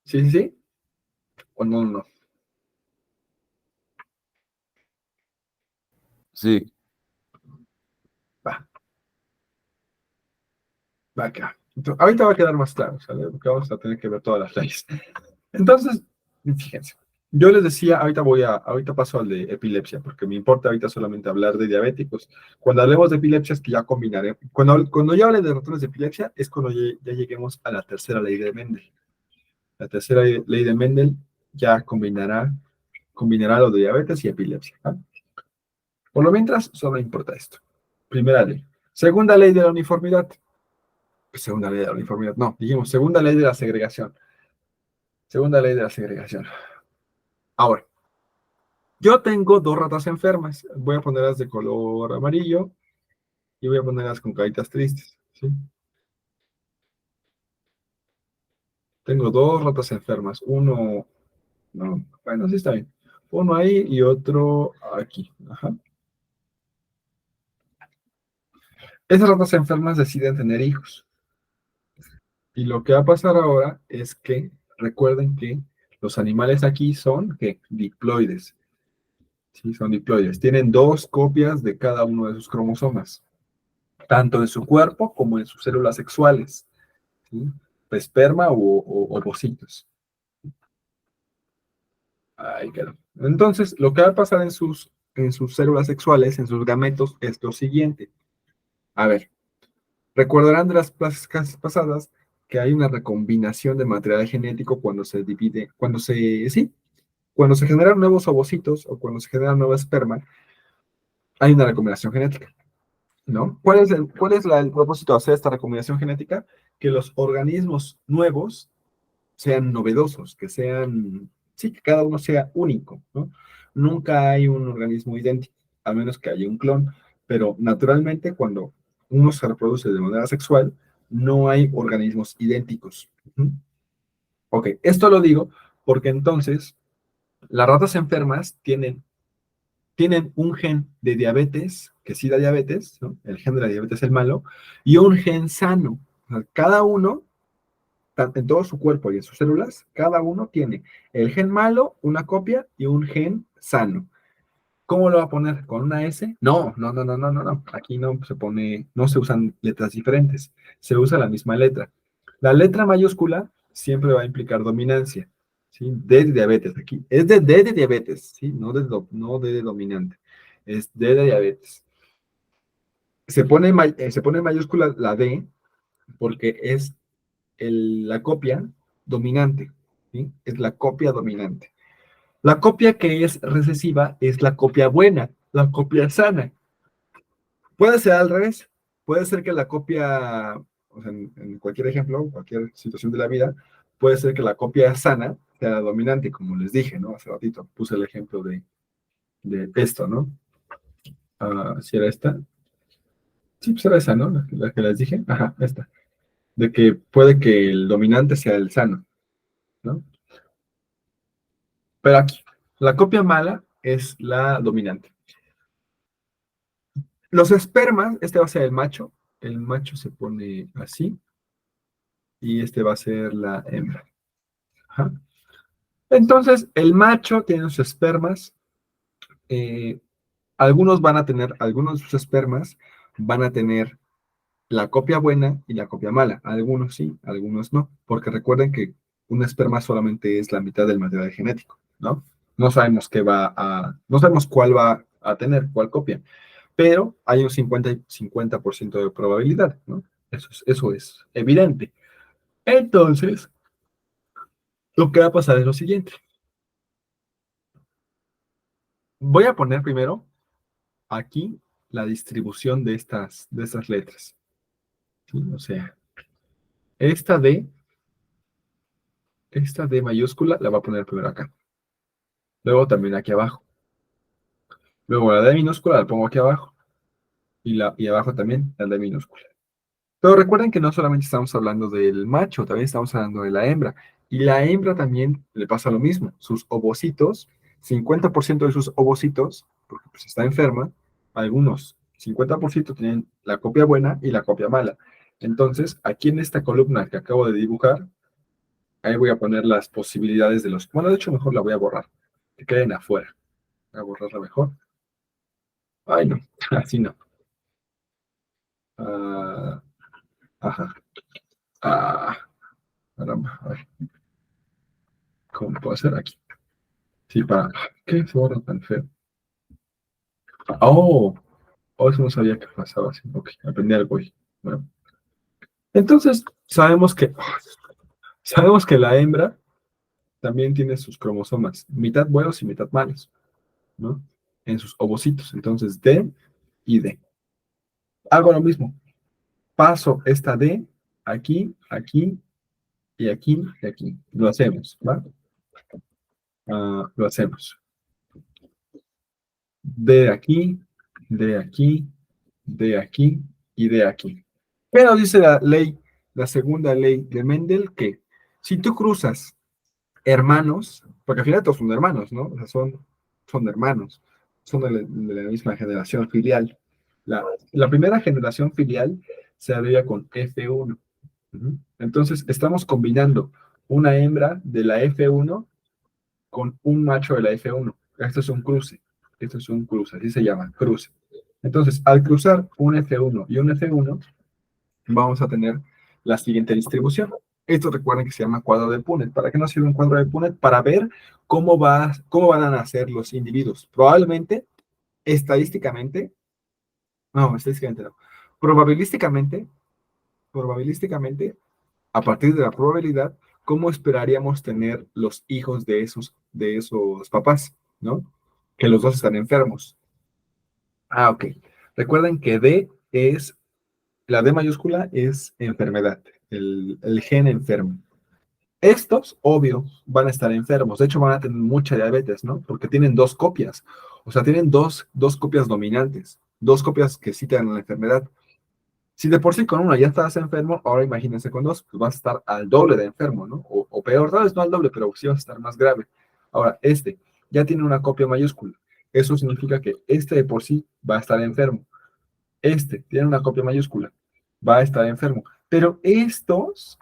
[SPEAKER 1] ¿Sí, sí, sí? ¿O no, no?
[SPEAKER 2] Sí,
[SPEAKER 1] Va, va acá. Entonces, ahorita va a quedar más claro, ¿sale? Porque vamos a tener que ver todas las leyes. Entonces, fíjense. Yo les decía, ahorita paso al de epilepsia, porque me importa ahorita solamente hablar de diabéticos. Cuando hablemos de epilepsia es que ya combinaré. Cuando ya hable de ratones de epilepsia es cuando ya lleguemos a la tercera ley de Mendel. La tercera ley de Mendel ya combinará lo de diabetes y epilepsia. ¿Ah? Por lo mientras, solo importa esto. Primera ley. Segunda ley de la uniformidad. Segunda ley de la uniformidad. No, dijimos segunda ley de la segregación. Segunda ley de la segregación. Ahora, yo tengo dos ratas enfermas. Voy a ponerlas de color amarillo y voy a ponerlas con caritas tristes. ¿Sí? Tengo dos ratas enfermas. Uno, no, bueno, sí está bien. Uno ahí y otro aquí. Ajá. Esas ratas enfermas deciden tener hijos. Y lo que va a pasar ahora es que recuerden que los animales aquí son ¿qué? Diploides. Sí, son diploides. Tienen dos copias de cada uno de sus cromosomas, tanto en su cuerpo como en sus células sexuales. ¿Sí? Esperma o ovocitos. Ahí quedó. Entonces, lo que va a pasar en sus células sexuales, en sus gametos, es lo siguiente. A ver, recordarán de las clases pasadas que hay una recombinación de material genético cuando se divide, sí, cuando se generan nuevos ovocitos o cuando se genera nuevo esperma, hay una recombinación genética, ¿no? ¿Cuál es el propósito de hacer esta recombinación genética? Que los organismos nuevos sean novedosos, sí, que cada uno sea único, ¿no? Nunca hay un organismo idéntico, a menos que haya un clon, pero naturalmente cuando uno se reproduce de manera sexual, no hay organismos idénticos. ¿Mm? Ok, esto lo digo porque entonces las ratas enfermas tienen un gen de diabetes, que sí da diabetes, ¿no? El gen de la diabetes es el malo, y un gen sano. O sea, cada uno en todo su cuerpo y en sus células, cada uno tiene el gen malo, una copia y un gen sano. ¿Cómo lo va a poner? ¿Con una S? No, no, no, no, no, no, no. Aquí no se usan letras diferentes, se usa la misma letra. La letra mayúscula siempre va a implicar dominancia, ¿sí? D de diabetes, aquí. Es de D de diabetes, ¿sí? No D de dominante. Es D de diabetes. Se pone en mayúscula la D porque es la copia dominante, ¿sí? Es la copia dominante. La copia que es recesiva es la copia buena, la copia sana. Puede ser al revés. Puede ser que la copia, o sea, en cualquier ejemplo, cualquier situación de la vida, puede ser que la copia sana sea la dominante, como les dije, ¿no? Hace ratito puse el ejemplo de esto, ¿no? Si era esta. Sí, pues era esa, ¿no? La que les dije. Ajá, esta. De que puede que el dominante sea el sano, ¿no? Pero aquí, la copia mala es la dominante. Los espermas, este va a ser el macho se pone así, y este va a ser la hembra. Ajá. Entonces, el macho tiene sus espermas, eh, algunos de sus espermas van a tener la copia buena y la copia mala. Algunos sí, algunos no, porque recuerden que un esperma solamente es la mitad del material genético, ¿no? No sabemos cuál va a tener, cuál copia, pero hay un 50% de probabilidad, ¿no? Eso es evidente. Entonces, lo que va a pasar es lo siguiente. Voy a poner primero aquí la distribución de estas letras, ¿sí? O sea, esta D, esta D mayúscula la voy a poner primero acá. Luego también aquí abajo. Luego la D minúscula la pongo aquí abajo. Y abajo también la D minúscula. Pero recuerden que no solamente estamos hablando del macho, también estamos hablando de la hembra. Y la hembra también le pasa lo mismo. Sus ovocitos, 50% de sus ovocitos, porque pues está enferma, algunos 50% tienen la copia buena y la copia mala. Entonces, aquí en esta columna que acabo de dibujar, ahí voy a poner las posibilidades de los... Bueno, de hecho, mejor la voy a borrar, que queden afuera. Voy a borrarla mejor. Ay, no, así no. Ah, ajá. Ah, caramba. A ver, ¿cómo puedo hacer aquí? Sí, para... ¿Qué forro tan feo? Oh, oh, eso no sabía que pasaba así. Ok, aprendí algo hoy. Bueno, entonces sabemos que la hembra también tiene sus cromosomas, mitad buenos y mitad malos, ¿no? En sus ovocitos. Entonces, D y D. Hago lo mismo. Paso esta D aquí, aquí y aquí y aquí. Lo hacemos, ¿va? Lo hacemos. De aquí, de aquí, de aquí y de aquí. Pero dice la ley, la segunda ley de Mendel, que si tú cruzas hermanos, porque al final todos son hermanos, ¿no? O sea, son hermanos, son de la misma generación filial. La primera generación filial se abrevia con F1. Ujú. Entonces, estamos combinando una hembra de la F1 con un macho de la F1. Esto es un cruce. Esto es un cruce, así se llama, cruce. Entonces, al cruzar un F1 y un F1, vamos a tener la siguiente distribución. Esto recuerden que se llama cuadro de Punnett. ¿Para qué nos sirve un cuadro de Punnett? Para ver cómo van a nacer los individuos. Probablemente, estadísticamente, no, estadísticamente no. Probabilísticamente, probabilísticamente, a partir de la probabilidad, cómo esperaríamos tener los hijos de esos papás, ¿no? Que los dos están enfermos. Ok. Recuerden que la D mayúscula es enfermedad, el gen enfermo. Estos, obvio, van a estar enfermos. De hecho, van a tener mucha diabetes, ¿no? Porque tienen dos copias. O sea, tienen dos copias dominantes, dos copias que sí te dan la enfermedad. Si de por sí con una ya estás enfermo, ahora imagínense con dos, pues vas a estar al doble de enfermo, ¿no? O peor, tal vez no al doble, pero sí vas a estar más grave. Ahora, este ya tiene una copia mayúscula. Eso significa que este de por sí va a estar enfermo. Este tiene una copia mayúscula, va a estar enfermo. Pero estos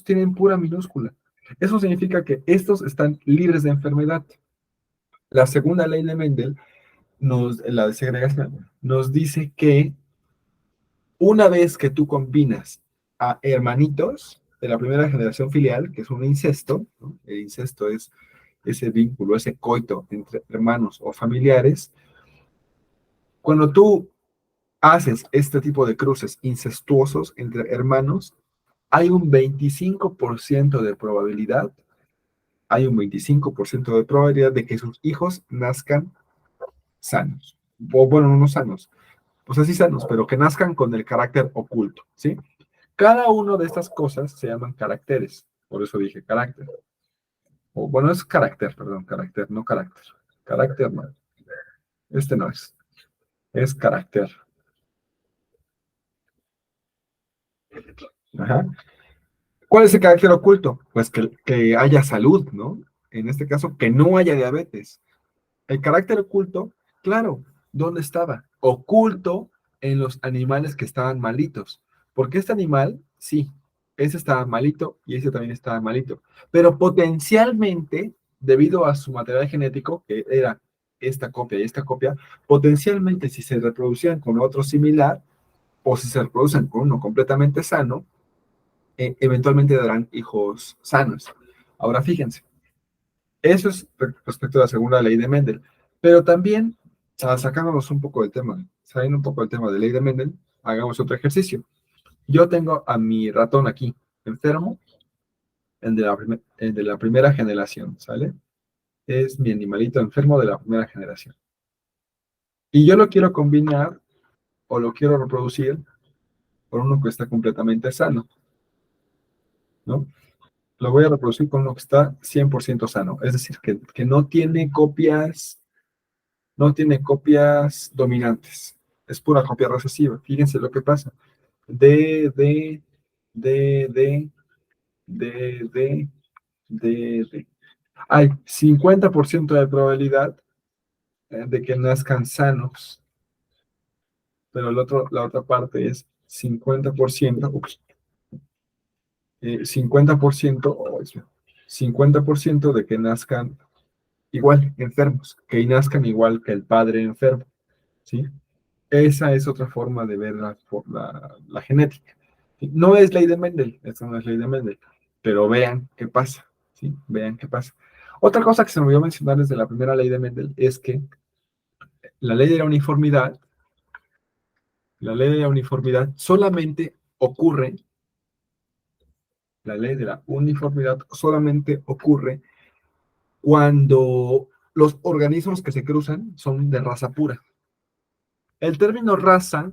[SPEAKER 1] tienen pura minúscula. Eso significa que estos están libres de enfermedad. La segunda ley de Mendel, la de segregación, nos dice que una vez que tú combinas a hermanitos de la primera generación filial, que es un incesto, ¿no? El incesto es ese vínculo, ese coito entre hermanos o familiares, cuando tú haces este tipo de cruces incestuosos entre hermanos, hay un 25% de probabilidad, hay un 25% de probabilidad de que sus hijos nazcan sanos. O bueno, no sanos, pues así sanos, pero que nazcan con el carácter oculto, ¿sí? Cada una de estas cosas se llaman caracteres, por eso dije carácter. O bueno, es carácter, perdón, carácter, no carácter. Carácter no, este no es carácter. Ajá. ¿Cuál es el carácter oculto? Pues que haya salud, ¿no? En este caso, que no haya diabetes. El carácter oculto, claro, ¿dónde estaba? Oculto en los animales que estaban malitos. Porque este animal, sí, ese estaba malito y ese también estaba malito. Pero potencialmente, debido a su material genético, que era esta copia y esta copia, potencialmente si se reproducían con otro similar o si se reproducen con uno completamente sano, eventualmente darán hijos sanos. Ahora fíjense, eso es respecto a la segunda ley de Mendel. Pero también, sacándonos un poco del tema, saliendo un poco del tema de ley de Mendel, hagamos otro ejercicio. Yo tengo a mi ratón aquí, enfermo, el de la primera generación, ¿sale? Es mi animalito enfermo de la primera generación. Y yo lo quiero combinar o lo quiero reproducir con uno que está completamente sano, ¿no? Lo voy a reproducir con uno que está 100% sano, es decir, que no tiene copias dominantes, es pura copia recesiva. Fíjense lo que pasa. D, D, D, D, D, D, D, D. Hay 50% de probabilidad de que nazcan sanos, pero la otra parte es 50%, 50%, 50% de que nazcan igual, enfermos, que nazcan igual que el padre enfermo, ¿sí? Esa es otra forma de ver la genética. No es ley de Mendel, esta no es ley de Mendel, pero vean qué pasa, ¿sí? Vean qué pasa. Otra cosa que se me olvidó mencionar desde la primera ley de Mendel es que la ley de la uniformidad, la ley de la uniformidad solamente ocurre, la ley de la uniformidad solamente ocurre cuando los organismos que se cruzan son de raza pura. El término raza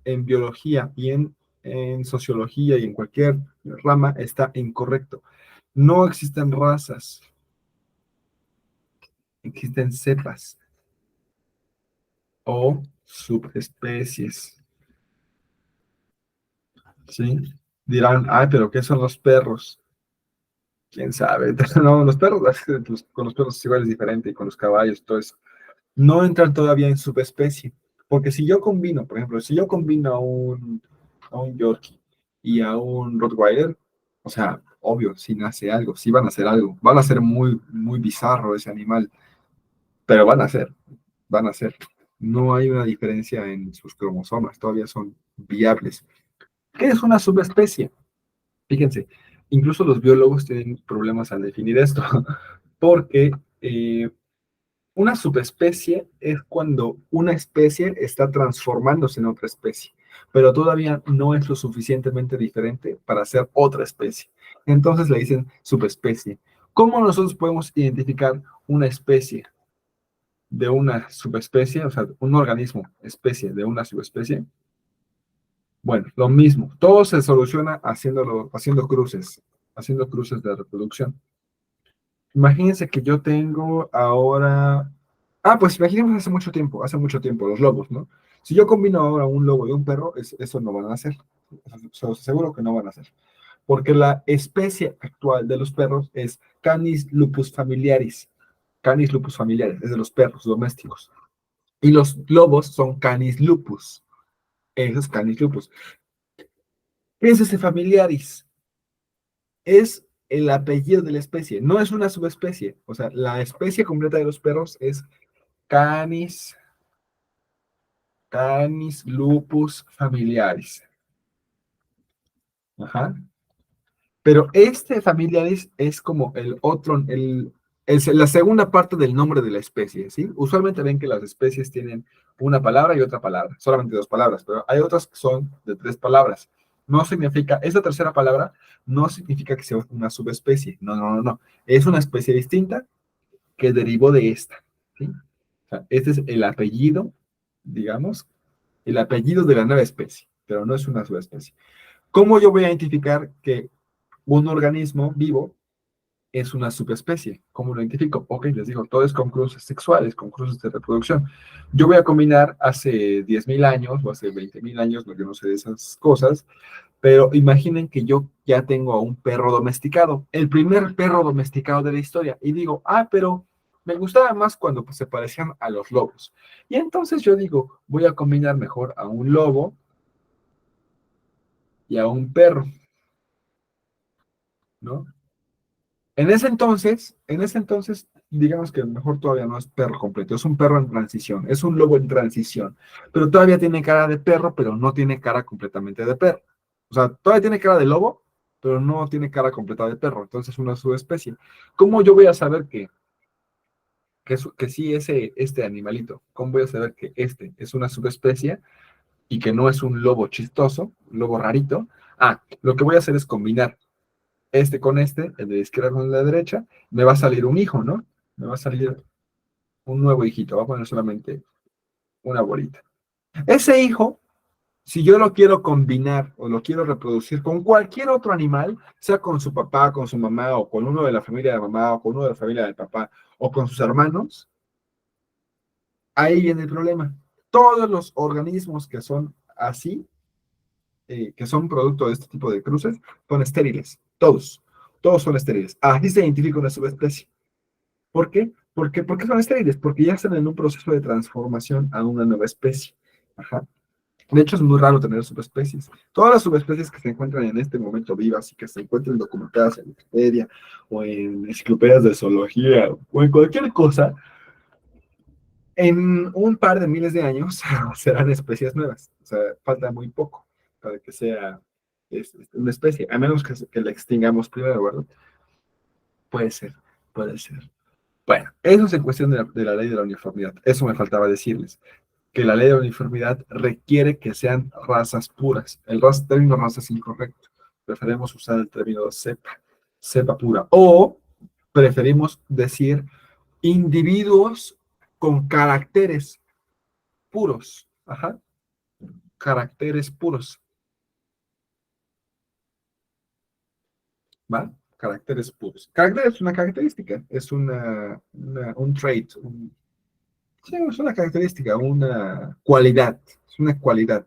[SPEAKER 1] en biología y en sociología y en cualquier rama está incorrecto. No existen razas, existen cepas o subespecies. ¿Sí? Dirán, ay, pero ¿qué son los perros? ¿Quién sabe? No, los perros, pues, con los perros igual es diferente y con los caballos, todo eso. No entran todavía en subespecie. Porque si yo combino, por ejemplo, si yo combino a un Yorkie y a un Rottweiler, o sea, obvio, si nace algo, si van a hacer algo, van a ser muy, muy bizarro ese animal, pero van a ser. No hay una diferencia en sus cromosomas, todavía son viables. ¿Qué es una subespecie? Fíjense, incluso los biólogos tienen problemas al definir esto, porque una subespecie es cuando una especie está transformándose en otra especie, pero todavía no es lo suficientemente diferente para ser otra especie. Entonces le dicen subespecie. ¿Cómo nosotros podemos identificar una especie de una subespecie, o sea, un organismo, especie de una subespecie? Bueno, lo mismo. Todo se soluciona haciendo cruces de reproducción. Imagínense que yo tengo ahora. Ah, pues imaginemos hace mucho tiempo, los lobos, ¿no? Si yo combino ahora un lobo y un perro, eso no van a hacer. Se los aseguro que no van a hacer. Porque la especie actual de los perros es Canis lupus familiaris. Canis lupus familiaris, es de los perros domésticos. Y los lobos son Canis lupus. Eso es Canis lupus. ¿Qué es ese familiaris? Es el apellido de la especie, no es una subespecie. O sea, la especie completa de los perros es Canis, Canis lupus familiaris. Ajá. Pero este familiaris es como el otro, es la segunda parte del nombre de la especie, ¿sí? Usualmente ven que las especies tienen una palabra y otra palabra, solamente dos palabras, pero hay otras que son de tres palabras. No significa, esa tercera palabra no significa que sea una subespecie, no, no, no, no. Es una especie distinta que derivó de esta, ¿sí? O sea, este es el apellido, digamos, el apellido de la nueva especie, pero no es una subespecie. ¿Cómo yo voy a identificar que un organismo vivo es una subespecie? ¿Cómo lo identifico? Ok, les digo, todo es con cruces sexuales, con cruces de reproducción. Yo voy a combinar hace 10.000 años o hace 20.000 años, lo que no sé de esas cosas, pero imaginen que yo ya tengo a un perro domesticado, el primer perro domesticado de la historia, y digo, ah, pero me gustaba más cuando pues, se parecían a los lobos. Y entonces yo digo, voy a combinar mejor a un lobo y a un perro, ¿no? En ese entonces, digamos que mejor todavía no es perro completo, es un perro en transición, es un lobo en transición, pero todavía tiene cara de perro, pero no tiene cara completamente de perro. O sea, todavía tiene cara de lobo, pero no tiene cara completa de perro, entonces es una subespecie. ¿Cómo yo voy a saber que sí este animalito, cómo voy a saber que este es una subespecie y que no es un lobo chistoso, un lobo rarito? Ah, lo que voy a hacer es combinar este con este, el de la izquierda con el de la derecha, me va a salir un hijo, ¿no? Me va a salir un nuevo hijito, va a poner solamente una bolita. Ese hijo, si yo lo quiero combinar o lo quiero reproducir con cualquier otro animal, sea con su papá, con su mamá, o con uno de la familia de mamá, o con uno de la familia del papá, o con sus hermanos, ahí viene el problema. Todos los organismos que son así, que son producto de este tipo de cruces, son estériles. Todos son estériles. Así se identifica una subespecie. ¿Por qué? ¿Por qué son estériles? Porque ya están en un proceso de transformación a una nueva especie. Ajá. De hecho, es muy raro tener subespecies. Todas las subespecies que se encuentran en este momento vivas y que se encuentran documentadas en Wikipedia o en enciclopedias de zoología o en cualquier cosa, en un par de miles de años serán especies nuevas. O sea, falta muy poco para que sea una especie, a menos que la extingamos primero, ¿verdad? Puede ser, puede ser. Bueno, eso es en cuestión de la ley de la uniformidad. Eso me faltaba decirles, que la ley de la uniformidad requiere que sean razas puras. Término raza es incorrecto. Preferimos usar el término cepa, cepa pura. O preferimos decir individuos con caracteres puros. Ajá, caracteres puros. ¿Va? Caracteres puros. Carácter es una característica, es un trait, sí, es una característica, una cualidad, es una cualidad.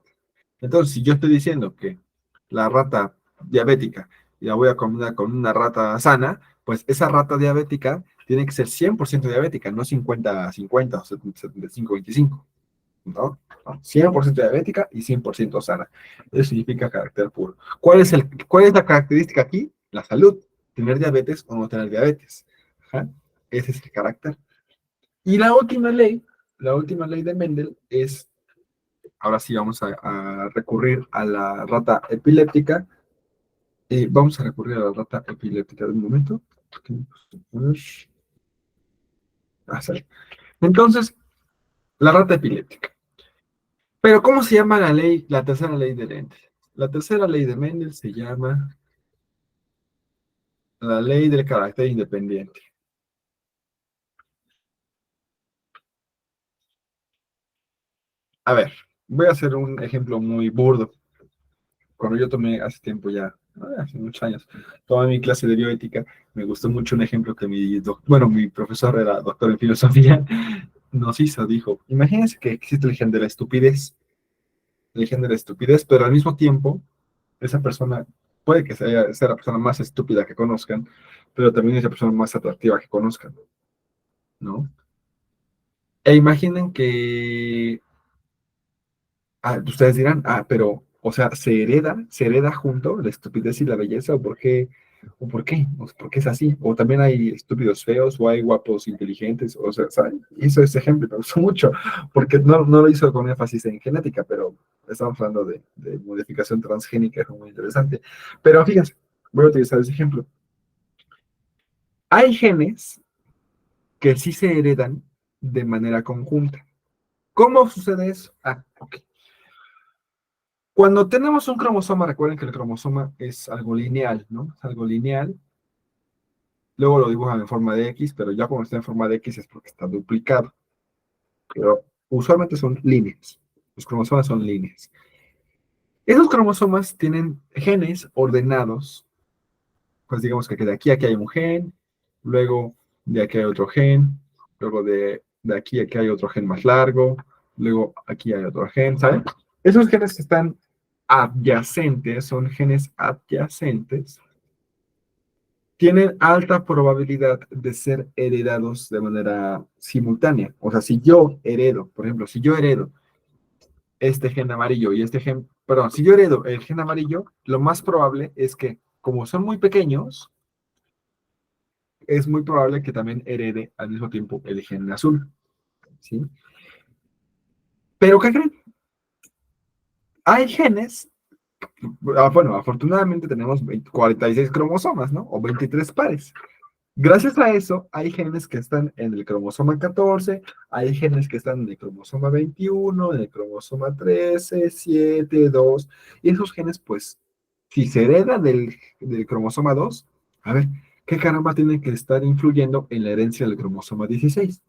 [SPEAKER 1] Entonces, si yo estoy diciendo que la rata diabética y la voy a combinar con una rata sana, pues esa rata diabética tiene que ser 100% diabética, no 50-50 o 75-25, ¿no? No, 100% diabética y 100% sana. Eso significa carácter puro. ¿Cuál es la característica aquí? La salud. Tener diabetes o no tener diabetes. Ajá. Ese es el carácter. Y la última ley de Mendel es, ahora sí vamos a recurrir a la rata epiléptica. Vamos a recurrir a la rata epiléptica de un momento. Sale. Entonces, la rata epiléptica. Pero, ¿cómo se llama la ley, la tercera ley de Mendel? La tercera ley de Mendel se llama la ley del carácter independiente. A ver, voy a hacer un ejemplo muy burdo. Cuando yo tomé hace tiempo ya, hace muchos años, tomé mi clase de bioética, me gustó mucho un ejemplo que mi profesor era doctor en filosofía, nos hizo, dijo, imagínense que existe el gen de la estupidez, pero al mismo tiempo, esa persona puede que sea la persona más estúpida que conozcan, pero también es la persona más atractiva que conozcan, ¿no? E imaginen que ustedes dirán, pero, o sea, se hereda junto la estupidez y la belleza, o por qué, o por qué es así, o también hay estúpidos feos, o hay guapos inteligentes, o sea, ¿saben? Hizo ese ejemplo, me gustó mucho, porque no lo hizo con énfasis en genética, pero estamos hablando de modificación transgénica, es muy interesante. Pero fíjense, voy a utilizar ese ejemplo. Hay genes que sí se heredan de manera conjunta. ¿Cómo sucede eso? Ok. Cuando tenemos un cromosoma, recuerden que el cromosoma es algo lineal, ¿no? Es algo lineal. Luego lo dibujan en forma de X, pero ya cuando está en forma de X es porque está duplicado. Pero usualmente son líneas. Los cromosomas son líneas. Esos cromosomas tienen genes ordenados. Pues digamos que de aquí a aquí hay un gen, luego de aquí hay otro gen, luego de aquí a aquí hay otro gen más largo, luego aquí hay otro gen, ¿saben? Esos genes que están adyacentes, son genes adyacentes, tienen alta probabilidad de ser heredados de manera simultánea. O sea, si yo heredo, por ejemplo, si yo heredo este gen amarillo y este gen, perdón, si yo heredo el gen amarillo, lo más probable es que, como son muy pequeños, es muy probable que también herede al mismo tiempo el gen azul, ¿sí? Pero, ¿qué creen? Hay genes, bueno, afortunadamente tenemos 46 cromosomas, ¿no? O 23 pares. Gracias a eso, hay genes que están en el cromosoma 14, hay genes que están en el cromosoma 21, en el cromosoma 13, 7, 2, y esos genes, pues, si se hereda del cromosoma 2, a ver, ¿qué caramba tiene que estar influyendo en la herencia del cromosoma 16?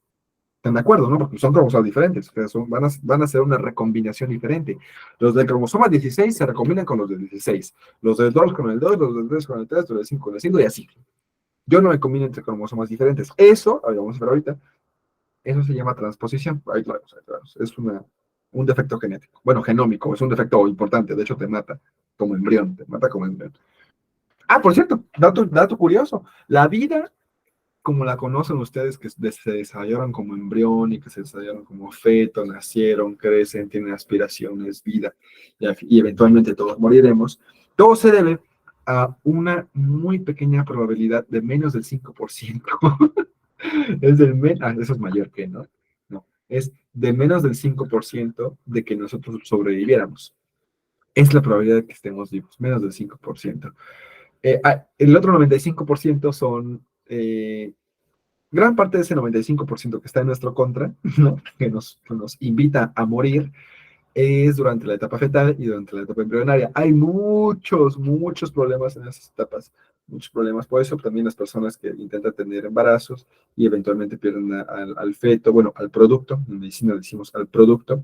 [SPEAKER 1] ¿Están de acuerdo, no? Porque son cromosomas diferentes, o sea, van a ser una recombinación diferente. Los del cromosoma 16 se recombinan con los del 16, los del 2 con el 2, los del 3 con el 3, los del 5 con el 5 y así. Yo no me combino entre cromosomas diferentes. Eso, vamos a ver ahorita, eso se llama transposición. Ahí lo vemos, ahí lo vemos. Es un defecto genético. Bueno, genómico, es un defecto importante, de hecho te mata como embrión, te mata como embrión. Por cierto, dato curioso, la vida como la conocen ustedes, que se desarrollaron como embrión y que se desarrollaron como feto, nacieron, crecen, tienen aspiraciones, vida, y eventualmente todos moriremos, todo se debe a una muy pequeña probabilidad de menos del 5%. Eso es mayor que, ¿no? No, es de menos del 5% de que nosotros sobreviviéramos. Es la probabilidad de que estemos vivos, menos del 5%. El otro 95% son Gran parte de ese 95% que está en nuestro contra, ¿no? Que nos invita a morir, es durante la etapa fetal y durante la etapa embrionaria. Hay muchos problemas en esas etapas, muchos problemas. Por eso también las personas que intentan tener embarazos y eventualmente pierden al feto, bueno, al producto, en medicina decimos al producto,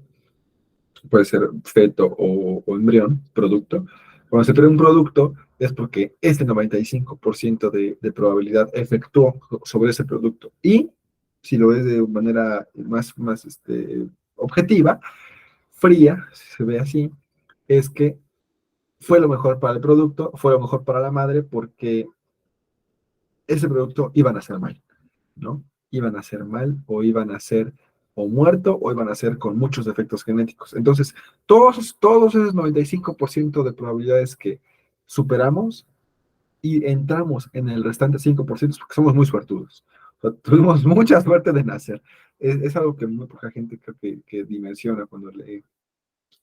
[SPEAKER 1] puede ser feto o embrión, producto. Cuando se pierde un producto es porque este 95% de probabilidad efectuó sobre ese producto. Y si lo ves de manera más objetiva, fría, si se ve así, es que fue lo mejor para el producto, fue lo mejor para la madre, porque ese producto iban a ser mal, ¿no? Iban a ser mal o iban a ser o muerto o iban a ser con muchos defectos genéticos. Entonces, todos esos 95% de probabilidades que superamos y entramos en el restante 5% es porque somos muy suertudos. O sea, tuvimos mucha suerte de nacer. Es algo que muy poca gente creo que dimensiona cuando lee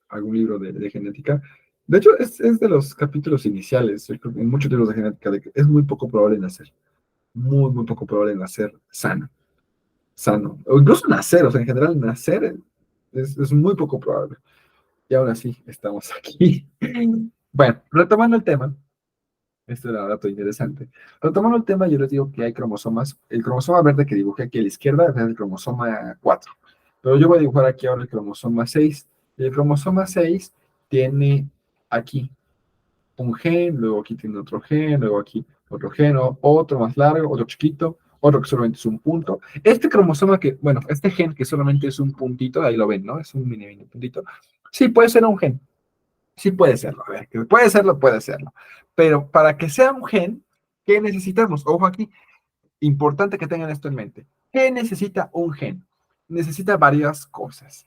[SPEAKER 1] algún libro de genética. De hecho, es de los capítulos iniciales, yo creo que en muchos libros de genética, de que es muy poco probable nacer, muy poco probable nacer sano, o incluso nacer, o sea, en general nacer es muy poco probable. Y aún así, estamos aquí. Bueno, retomando el tema, esto era un dato interesante. Retomando el tema, yo les digo que hay cromosomas. El cromosoma verde que dibujé aquí a la izquierda es el cromosoma 4. Pero yo voy a dibujar aquí ahora el cromosoma 6. Y el cromosoma 6 tiene aquí un gen, luego aquí tiene otro gen, luego aquí otro gen, otro más largo, otro chiquito, otro que solamente es un punto. Este cromosoma que, bueno, este gen que solamente es un puntito, ahí lo ven, ¿no? Es un mini puntito. Sí, puede ser un gen. Sí puede serlo. A ver, que puede serlo, puede serlo. Pero para que sea un gen, ¿qué necesitamos? Ojo aquí, importante que tengan esto en mente. ¿Qué necesita un gen? Necesita varias cosas.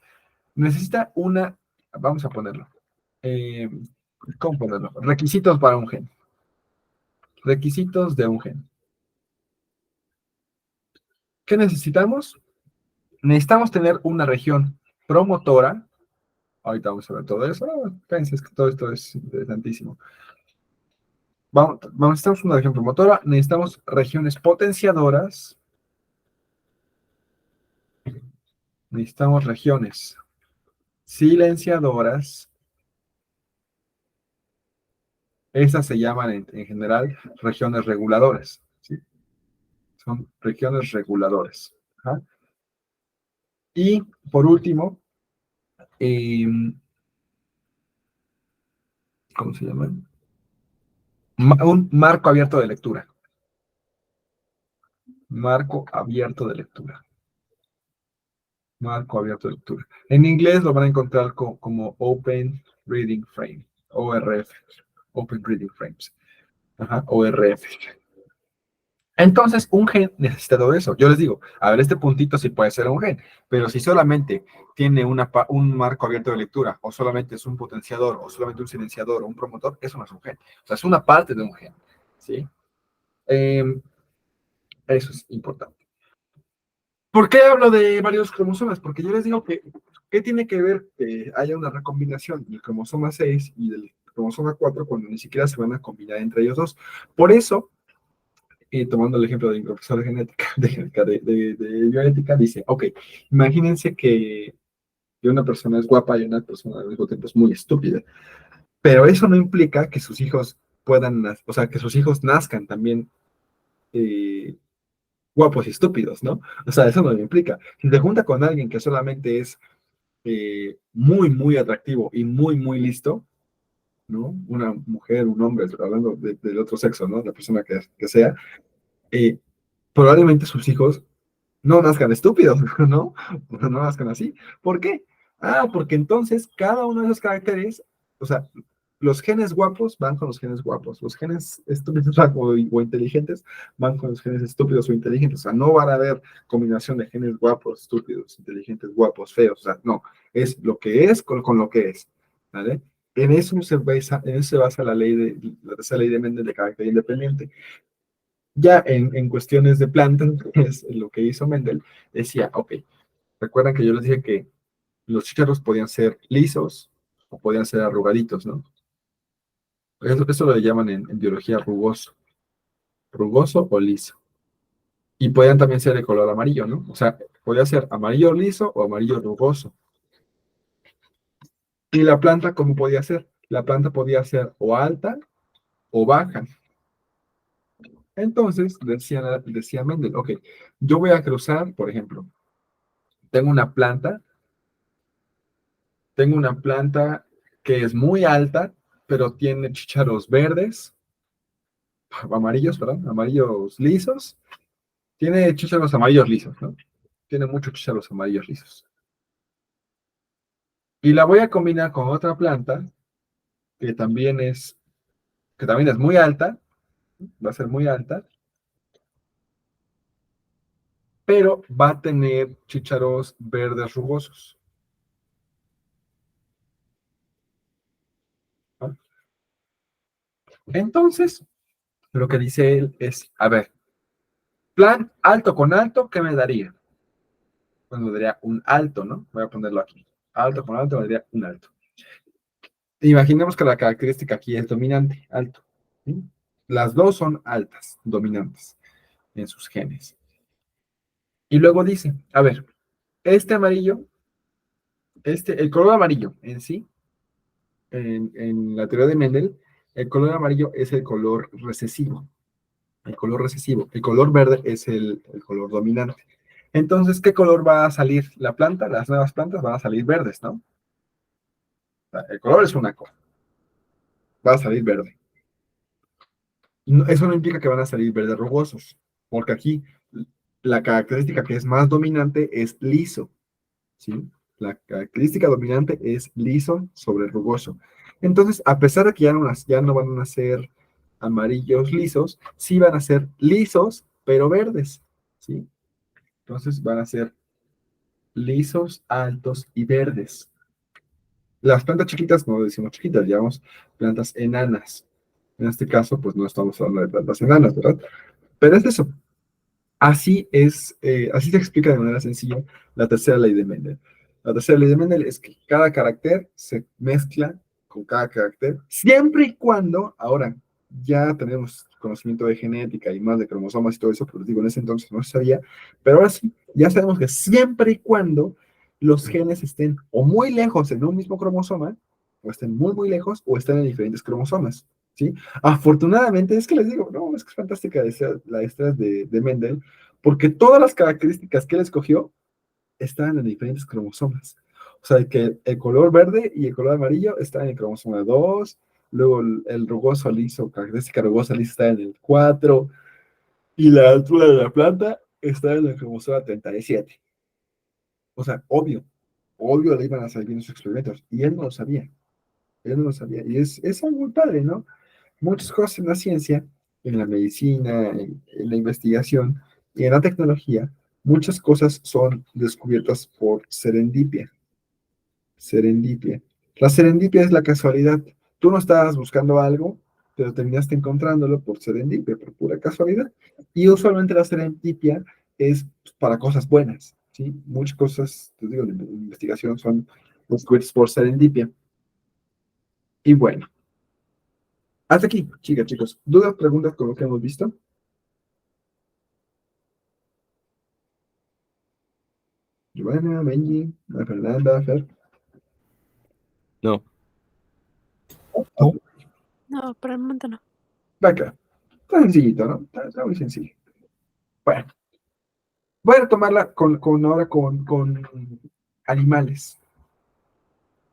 [SPEAKER 1] Necesita vamos a ponerlo. Eh, ¿Cómo ponerlo? Requisitos para un gen. Requisitos de un gen. ¿Qué necesitamos? Necesitamos tener una región promotora. Ahorita vamos a ver todo eso. Pensé que todo esto es interesantísimo. Necesitamos una región promotora, necesitamos regiones potenciadoras, necesitamos regiones silenciadoras. Esas se llaman en general regiones reguladoras, ¿sí? Son regiones reguladoras. Ajá. Y por último, eh, ¿cómo se llama? Un marco abierto de lectura. Marco abierto de lectura. Marco abierto de lectura. En inglés lo van a encontrar como Open Reading Frame, ORF, Open Reading Frames. Ajá, ORF. Entonces, un gen necesita todo eso. Yo les digo, a ver, este puntito sí puede ser un gen, pero si solamente tiene un marco abierto de lectura, o solamente es un potenciador, o solamente un silenciador, o un promotor, eso no es un gen. O sea, es una parte de un gen, ¿sí? Eh, Eso es importante. ¿Por qué hablo de varios cromosomas? Porque yo les digo que, ¿qué tiene que ver que haya una recombinación del cromosoma 6 y del cromosoma 4 cuando ni siquiera se van a combinar entre ellos dos? Por eso, tomando el ejemplo de mi profesor de genética, de bioética, dice, ok, imagínense que una persona es guapa y una persona al mismo tiempo es muy estúpida, pero eso no implica que sus hijos o sea, que sus hijos nazcan también eh, guapos y estúpidos, ¿no? O sea, eso no lo implica. Si te junta con alguien que solamente es muy atractivo y muy listo, ¿no? Una mujer, un hombre, hablando del otro sexo, ¿no? La persona que sea, eh, probablemente sus hijos no nazcan estúpidos, ¿no? No nazcan así. ¿Por qué? Ah, porque entonces cada uno de esos caracteres, o sea, los genes guapos van con los genes guapos, los genes estúpidos o inteligentes van con los genes estúpidos o inteligentes. O sea, no van a haber combinación de genes guapos, estúpidos, inteligentes, guapos, feos. O sea, no, es lo que es con lo que es, ¿vale? En eso se basa la tercera ley de Mendel de carácter independiente. Ya en cuestiones de plantas, es lo que hizo Mendel, decía, ok, recuerdan que yo les dije que los chícharos podían ser lisos o podían ser arrugaditos, ¿no? Eso lo llaman en biología rugoso o liso. Y podían también ser de color amarillo, ¿no? O sea, podía ser amarillo liso o amarillo rugoso. Y la planta, ¿cómo podía ser? La planta podía ser o alta o baja. Entonces, decía Mendel, ok, yo voy a cruzar, por ejemplo, tengo una planta, tengo una planta que es muy alta, pero tiene chícharos verdes, amarillos, perdón, amarillos lisos, tiene chícharos amarillos lisos, ¿no? Tiene muchos chícharos amarillos lisos. Y la voy a combinar con otra planta que también es, que también es muy alta, va a ser muy alta, pero va a tener chícharos verdes rugosos, ¿no? Entonces, lo que dice él es, a ver, plan alto con alto, ¿qué me daría? Pues me daría un alto, ¿no? Voy a ponerlo aquí. Alto con alto me daría un alto. Imaginemos que la característica aquí es dominante, alto. ¿Sí? Las dos son altas, dominantes en sus genes. Y luego dice, a ver, este amarillo, el color amarillo en sí, en la teoría de Mendel, el color amarillo es el color recesivo. El color recesivo. El color verde es el color dominante. Entonces, ¿qué color va a salir la planta? Las nuevas plantas van a salir verdes, ¿no? O sea, el color es una cosa, va a salir verde. Eso no implica que van a salir verdes rugosos, porque aquí la característica que es más dominante es liso, ¿sí? La característica dominante es liso sobre rugoso. Entonces, a pesar de que ya no van a ser amarillos lisos, sí van a ser lisos, pero verdes, ¿sí? Entonces van a ser lisos, altos y verdes. Las plantas chiquitas no decimos chiquitas, llamamos plantas enanas. En este caso, pues no estamos hablando de plantas enanas, ¿verdad? Pero es eso. Así se explica de manera sencilla la tercera ley de Mendel. La tercera ley de Mendel es que cada carácter se mezcla con cada carácter, siempre y cuando, ahora ya tenemos conocimiento de genética y más de cromosomas y todo eso, pero les digo, en ese entonces no se sabía, pero ahora sí, ya sabemos que siempre y cuando los genes estén o muy lejos en un mismo cromosoma, o estén muy, muy lejos, o estén en diferentes cromosomas, ¿sí? Afortunadamente, es que les digo, no, es que es fantástica la historia de Mendel, porque todas las características que él escogió estaban en diferentes cromosomas. O sea, que el color verde y el color amarillo están en el cromosoma 2, luego el rugoso liso, característica rugosa lisa está en el 4, y la altura de la planta está en el cromosoma 37. O sea, obvio le iban a salir bien sus experimentos, y él no lo sabía, él no lo sabía, y es algo muy padre, ¿no? Muchas cosas en la ciencia, en la medicina, en la investigación y en la tecnología, muchas cosas son descubiertas por serendipia. Serendipia. La serendipia es la casualidad. Tú no estabas buscando algo, pero terminaste encontrándolo por serendipia, por pura casualidad. Y usualmente la serendipia es para cosas buenas, ¿sí? Muchas cosas, te digo, de investigación son descubiertas por serendipia. Y bueno, hasta aquí, chicas, chicos. ¿Dudas, preguntas con lo que hemos visto? Joana, Benji, Fernanda, Fer.
[SPEAKER 2] No.
[SPEAKER 1] No.
[SPEAKER 3] No, por el momento no.
[SPEAKER 1] Va acá. Está sencillito, ¿no? Está muy sencillo. Bueno, voy a retomarla ahora con animales.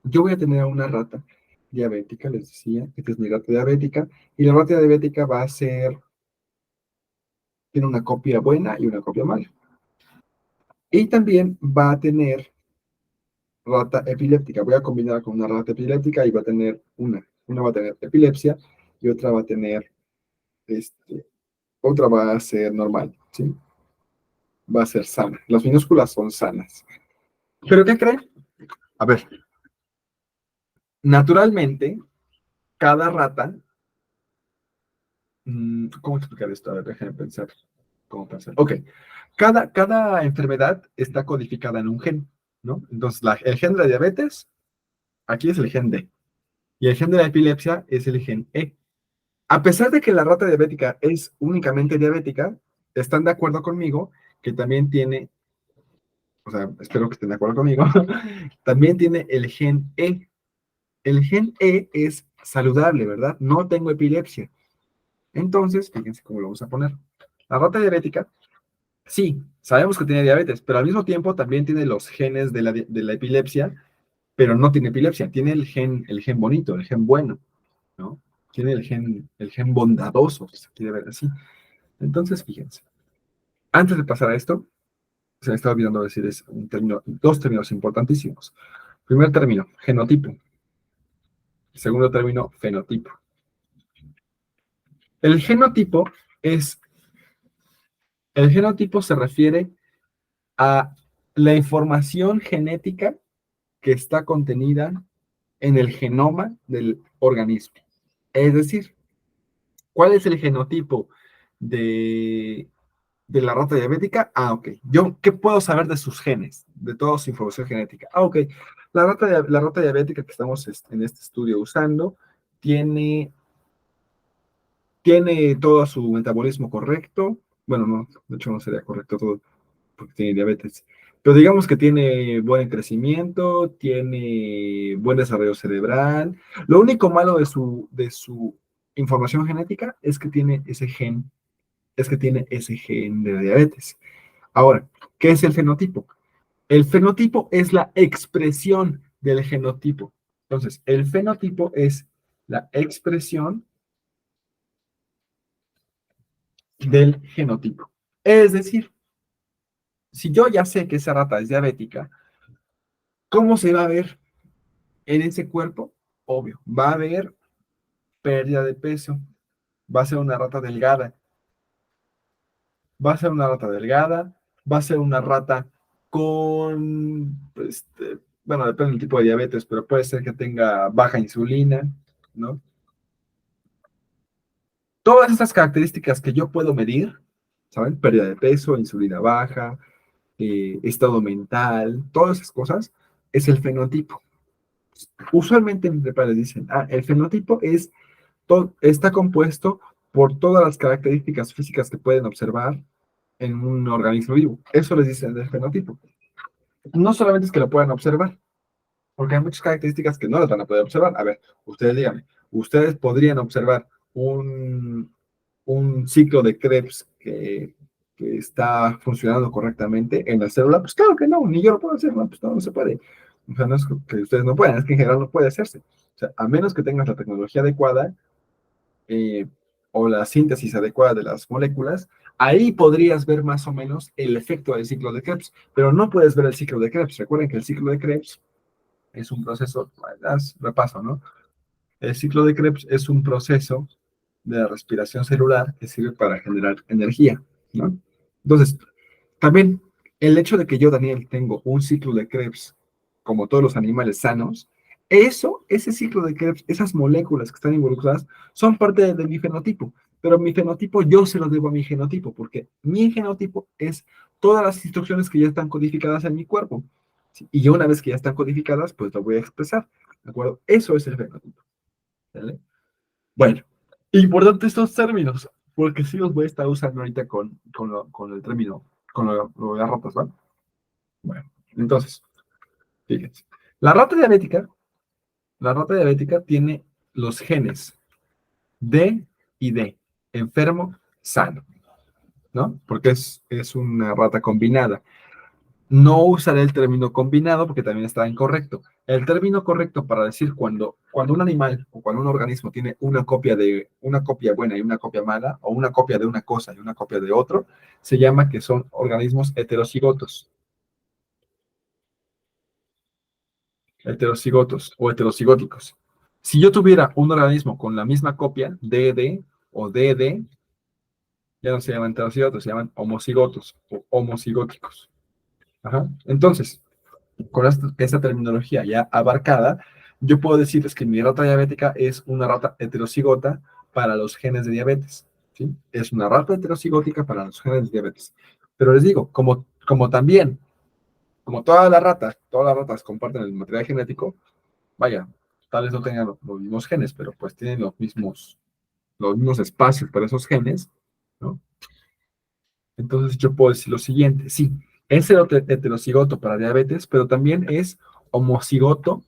[SPEAKER 1] Yo voy a tener una rata diabética, les decía, esta es mi rata diabética, y la rata diabética tiene una copia buena y una copia mala. Y también va a tener rata epiléptica. Voy a combinarla con una rata epiléptica y va a tener una va a tener epilepsia y otra va a tener, este, otra va a ser normal, ¿sí? Va a ser sana. Las minúsculas son sanas. ¿Pero qué creen? A ver, naturalmente, cada rata, ¿cómo explicar esto? A ver, déjenme pensar. ¿Cómo pensar? Ok, cada enfermedad está codificada en un gen, ¿no? Entonces, el gen de la diabetes, aquí es el gen D, y el gen de la epilepsia es el gen E. A pesar de que la rata diabética es únicamente diabética, están de acuerdo conmigo que también tiene, o sea, espero que estén de acuerdo conmigo, también tiene el gen E. El gen E es saludable, ¿verdad? No tengo epilepsia. Entonces, fíjense cómo lo vamos a poner. La rata diabética, sí, sabemos que tiene diabetes, pero al mismo tiempo también tiene los genes de la epilepsia, pero no tiene epilepsia. Tiene el gen bonito, el gen bueno, ¿no? Tiene el gen bondadoso, si se quiere ver así. Entonces, fíjense. Antes de pasar a esto, se me estaba olvidando decir es un término, dos términos importantísimos. Primer término, genotipo. Segundo término, fenotipo. El genotipo es, el genotipo se refiere a la información genética que está contenida en el genoma del organismo. Es decir, ¿cuál es el genotipo de, de la rata diabética? Ah, ok. Yo, ¿qué puedo saber de sus genes? De toda su información genética. Ah, ok. La rata diabética que estamos en este estudio usando tiene, tiene todo su metabolismo correcto. Bueno, no, de hecho no sería correcto todo porque tiene diabetes. Pero digamos que tiene buen crecimiento, tiene buen desarrollo cerebral. Lo único malo de su información genética es que tiene ese gen, es que tiene ese gen de diabetes. Ahora, ¿qué es el fenotipo? El fenotipo es la expresión del genotipo. Entonces, el fenotipo es la expresión del genotipo. Es decir, si yo ya sé que esa rata es diabética, ¿cómo se va a ver en ese cuerpo? Obvio, va a haber pérdida de peso, va a ser una rata delgada, va a ser una rata delgada, va a ser una rata con, bueno, depende del tipo de diabetes, pero puede ser que tenga baja insulina, ¿no? Todas estas características que yo puedo medir, ¿saben? Pérdida de peso, insulina baja, estado mental, todas esas cosas, es el fenotipo. Usualmente en prepa dicen, ah, el fenotipo está compuesto por todas las características físicas que pueden observar en un organismo vivo. Eso les dicen del fenotipo. No solamente es que lo puedan observar, porque hay muchas características que no las van a poder observar. A ver, ustedes díganme, ¿ustedes podrían observar un ciclo de Krebs que está funcionando correctamente en la célula? Pues claro que no, ni yo lo puedo hacer, no, pues no, no se puede. O sea, no es que ustedes no puedan, es que en general no puede hacerse. O sea, a menos que tengas la tecnología adecuada, eh, o la síntesis adecuada de las moléculas, ahí podrías ver más o menos el efecto del ciclo de Krebs, pero no puedes ver el ciclo de Krebs. Recuerden que el ciclo de Krebs es un proceso, repaso, ¿no? El ciclo de Krebs es un proceso de la respiración celular que sirve para generar energía, ¿no? Entonces, también el hecho de que yo, Daniel, tengo un ciclo de Krebs, como todos los animales sanos, ese ciclo de Krebs, esas moléculas que están involucradas, son parte de mi fenotipo. Pero mi fenotipo yo se lo debo a mi genotipo, porque mi genotipo es todas las instrucciones que ya están codificadas en mi cuerpo. ¿Sí? Y yo una vez que ya están codificadas, pues lo voy a expresar. ¿De acuerdo? Eso es el fenotipo. ¿Vale? Bueno, importante estos términos, porque sí los voy a estar usando ahorita con el término, con lo de las ratas, ¿vale? Bueno, entonces, fíjense. La rata diabética, la rata diabética tiene los genes D y D, enfermo, sano, ¿no? Porque es una rata combinada. No usaré el término combinado porque también está incorrecto. El término correcto para decir cuando un animal o cuando un organismo tiene una copia buena y una copia mala, o una copia de una cosa y una copia de otro, se llama que son organismos heterocigotos. Heterocigotos o heterocigóticos. Si yo tuviera un organismo con la misma copia, DD o DD, ya no se llaman heterocigotos, se llaman homocigotos o homocigóticos. Ajá. Entonces, con esta terminología ya abarcada, yo puedo decirles que mi rata diabética es una rata heterocigota para los genes de diabetes. ¿Sí? Es una rata heterocigótica para los genes de diabetes. Pero les digo, como también, como todas las ratas comparten el material genético, vaya, tal vez no tengan los mismos genes, pero pues tienen los mismos espacios para esos genes, ¿no? Entonces yo puedo decir lo siguiente, sí, es heterocigoto para diabetes, pero también es homocigoto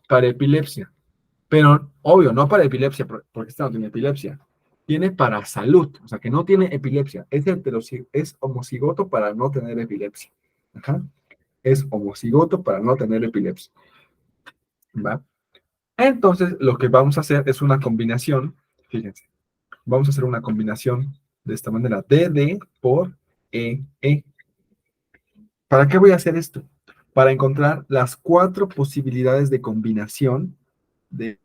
[SPEAKER 1] para epilepsia. Pero obvio, no para epilepsia, porque esta no tiene epilepsia. Tiene para salud, o sea que no tiene epilepsia. Es homocigoto para no tener epilepsia. Ajá. Es homocigoto para no tener epilepsia. ¿Va? Entonces, lo que vamos a hacer es una combinación. Fíjense, vamos a hacer una combinación de esta manera. DD por EE. ¿Para qué voy a hacer esto? Para encontrar las 4 posibilidades de combinación de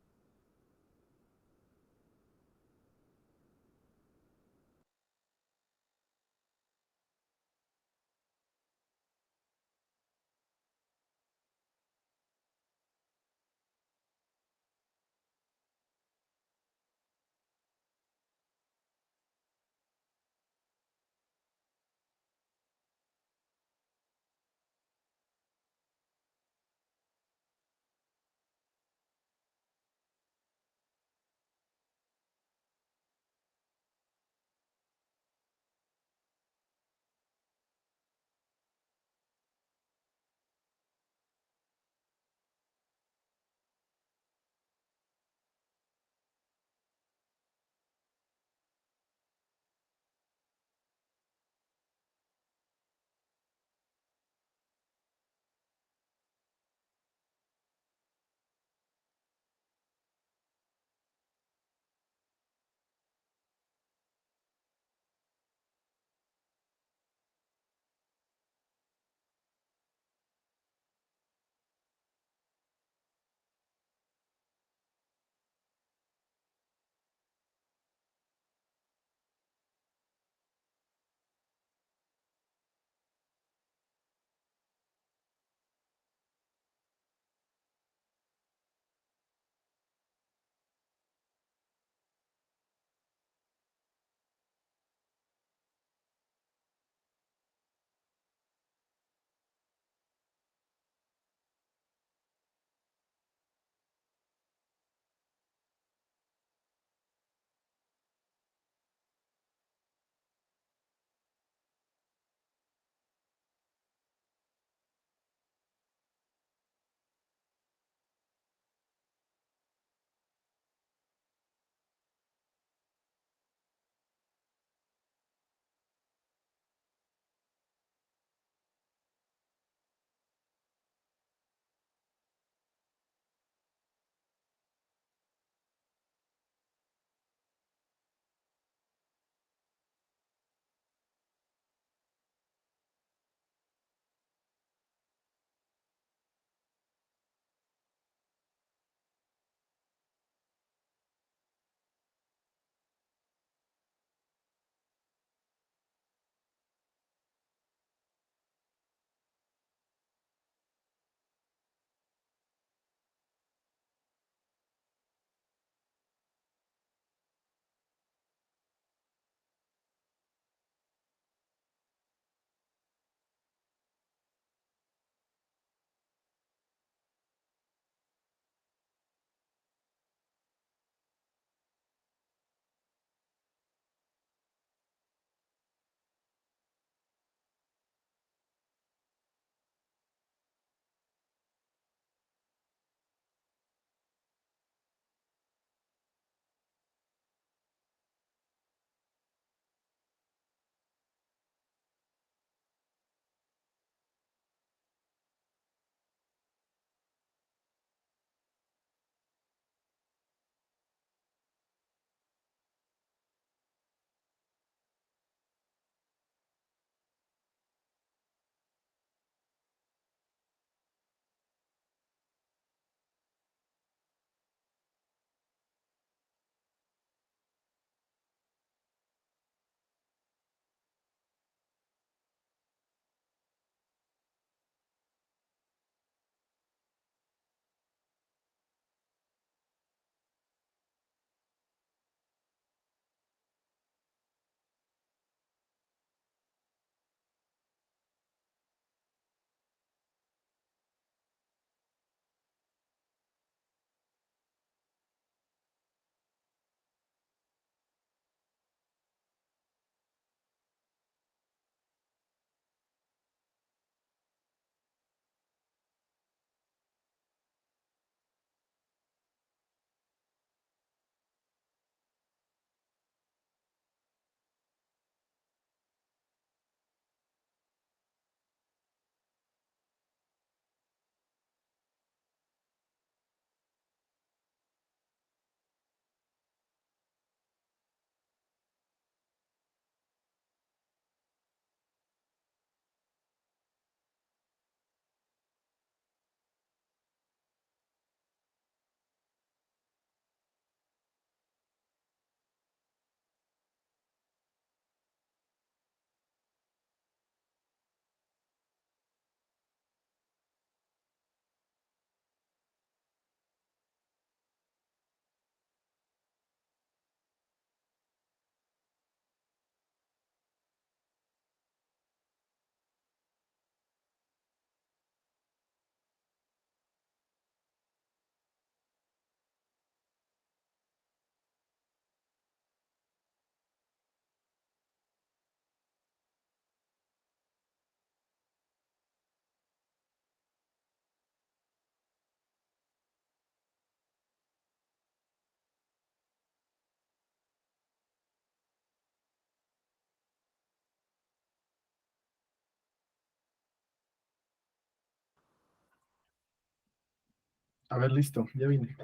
[SPEAKER 1] A ver, listo, ya vine.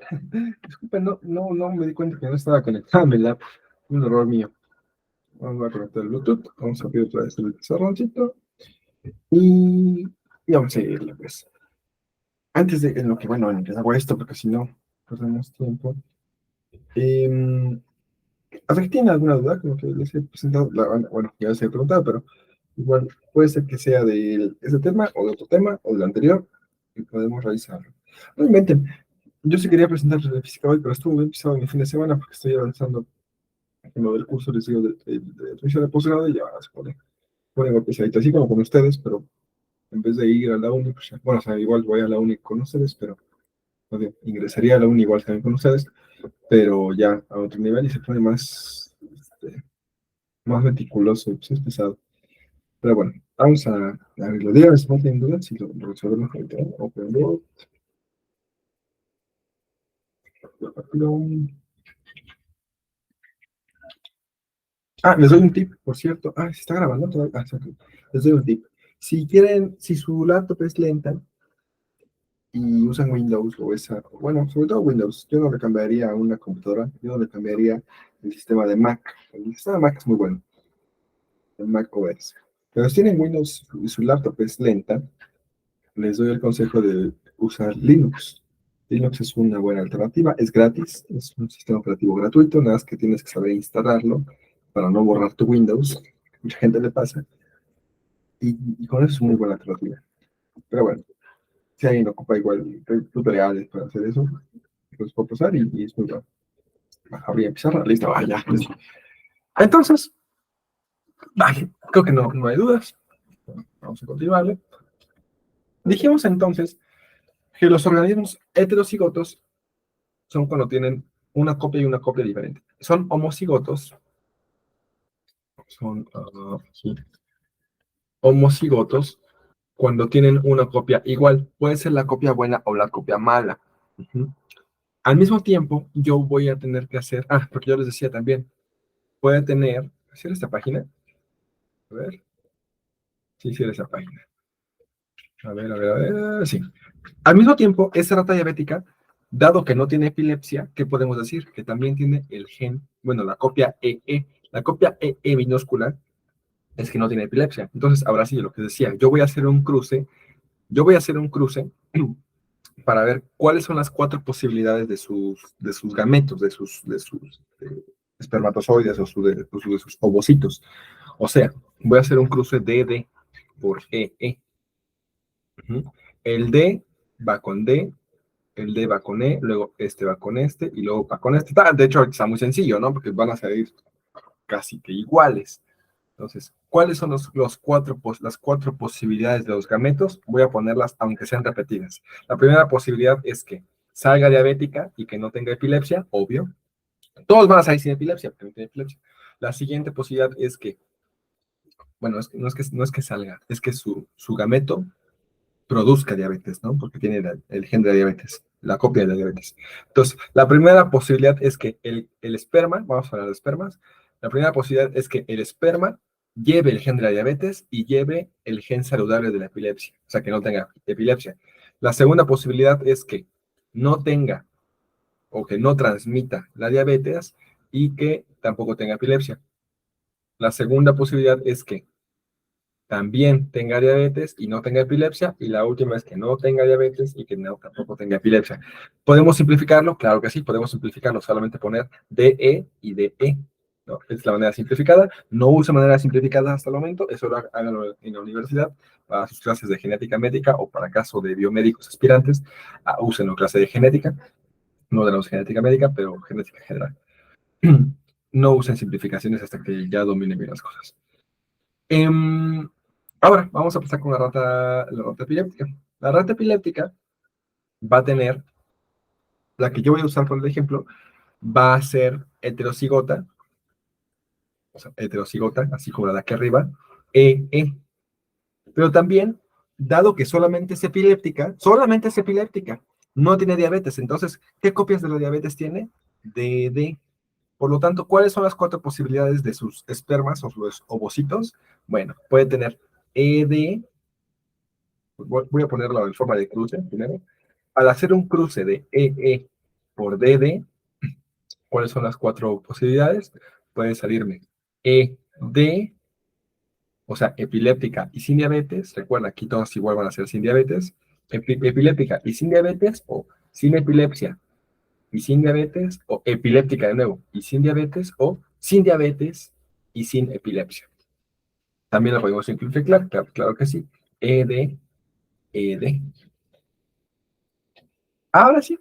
[SPEAKER 1] Disculpen, no me di cuenta que no estaba conectada, ¿verdad? Un error mío. Vamos a conectar el Bluetooth. Vamos a abrir otra vez el pizarroncito. Y, y vamos a seguirle, pues. Antes de en lo que, bueno, en que hago esto, porque si no, perdemos tiempo. ¿Hasta que tiene alguna duda? Como que les he presentado, bueno, ya les he preguntado, pero igual puede ser que sea de ese tema, o de otro tema, o del anterior, y podemos realizarlo. No inventen. Yo sí quería presentar de física hoy, pero estuvo bien pisado en el fin de semana porque estoy avanzando en lo del curso, les digo, de tuición de posgrado y ya se pone pesadito, así como con ustedes, pero en vez de ir a la uni, pues ya, bueno, o sea, igual voy a la uni con ustedes, pero no sé, ingresaría a la uni igual también con ustedes, pero ya a otro nivel y se pone más meticuloso, pues es pesado. Pero bueno, vamos a abrirlo. Díganme si no tienen dudas, si lo resolvemos ahorita. Open Board. Les doy un tip, por cierto. Se está grabando todavía. Sí, ok. Les doy un tip. Si quieren, si su laptop es lenta y usan Windows o bueno, sobre todo Windows, yo no le cambiaría a una computadora, yo no le cambiaría el sistema de Mac. El sistema de Mac es muy bueno, el Mac OS. Pero si tienen Windows y su laptop es lenta, les doy el consejo de usar Linux. Linux es una buena alternativa, es gratis, es un sistema operativo gratuito, nada más que tienes que saber instalarlo para no borrar tu Windows, mucha gente le pasa, y con eso es muy buena alternativa. Pero bueno, si alguien ocupa igual tutoriales para hacer eso, los puedo pasar y es muy bueno. Abrir pizarra, listo, ya. Entonces, creo que no hay dudas. Vamos a continuarle. Dijimos entonces que los organismos heterocigotos son cuando tienen una copia y una copia diferente. Son homocigotos. Son sí, homocigotos cuando tienen una copia igual. Puede ser la copia buena o la copia mala. Ujú. Al mismo tiempo, yo voy a tener que hacer, porque yo les decía también, puede tener, ¿sí era esta página? A ver, sí era esa página. A ver, sí. Al mismo tiempo, esa rata diabética, dado que no tiene epilepsia, ¿qué podemos decir? Que también tiene el gen, bueno, la copia EE. La copia EE minúscula es que no tiene epilepsia. Entonces, ahora sí, lo que decía, yo voy a hacer un cruce para ver cuáles son las 4 posibilidades de sus gametos, de sus espermatozoides o de sus ovocitos. O sea, voy a hacer un cruce DD por EE. Ujú. El D va con D, el D va con E, luego este va con este y luego va con este. De hecho, está muy sencillo, ¿no? Porque van a salir casi que iguales. Entonces, ¿cuáles son las 4 posibilidades de los gametos? Voy a ponerlas aunque sean repetidas. La primera posibilidad es que salga diabética y que no tenga epilepsia, obvio. Todos van a salir sin epilepsia, porque no tiene epilepsia. La siguiente posibilidad es que, bueno, no es que salga, es que su gameto produzca diabetes, ¿no? Porque tiene el gen de diabetes, la copia de la diabetes. Entonces, la primera posibilidad es que el esperma, vamos a hablar de espermas, la primera posibilidad es que el esperma lleve el gen de la diabetes y lleve el gen saludable de la epilepsia, o sea, que no tenga epilepsia. La segunda posibilidad es que no tenga o que no transmita la diabetes y que tampoco tenga epilepsia. La segunda posibilidad es que también tenga diabetes y no tenga epilepsia, y la última es que no tenga diabetes y que tampoco tenga epilepsia. ¿Podemos simplificarlo? Claro que sí, podemos simplificarlo, solamente poner DE y DE. ¿No? Es la manera simplificada. No uso manera simplificada hasta el momento, eso háganlo en la universidad, para sus clases de genética médica o para caso de biomédicos aspirantes, úsenlo clase de genética, no de la genética médica, pero genética general. No usen simplificaciones hasta que ya dominen bien las cosas. Ahora, vamos a pasar con la rata epiléptica. La rata epiléptica va a tener, la que yo voy a usar por el ejemplo, va a ser heterocigota, o sea, heterocigota, así como la de aquí arriba, EE. Pero también, dado que solamente es epiléptica, no tiene diabetes. Entonces, ¿qué copias de la diabetes tiene? DD. Por lo tanto, ¿cuáles son las 4 posibilidades de sus espermas o sus ovocitos? Bueno, puede tener ED. Voy a ponerlo en forma de cruce primero. al hacer un cruce de EE por DD, ¿cuáles son las 4 posibilidades? Puede salirme ED, o sea, epiléptica y sin diabetes. Recuerda, aquí todos igual van a ser sin diabetes. Epiléptica y sin diabetes, o sin epilepsia y sin diabetes, o epiléptica de nuevo y sin diabetes, o sin diabetes y sin epilepsia. También lo podemos simplificar, claro que sí. ED, ED. Ahora sí,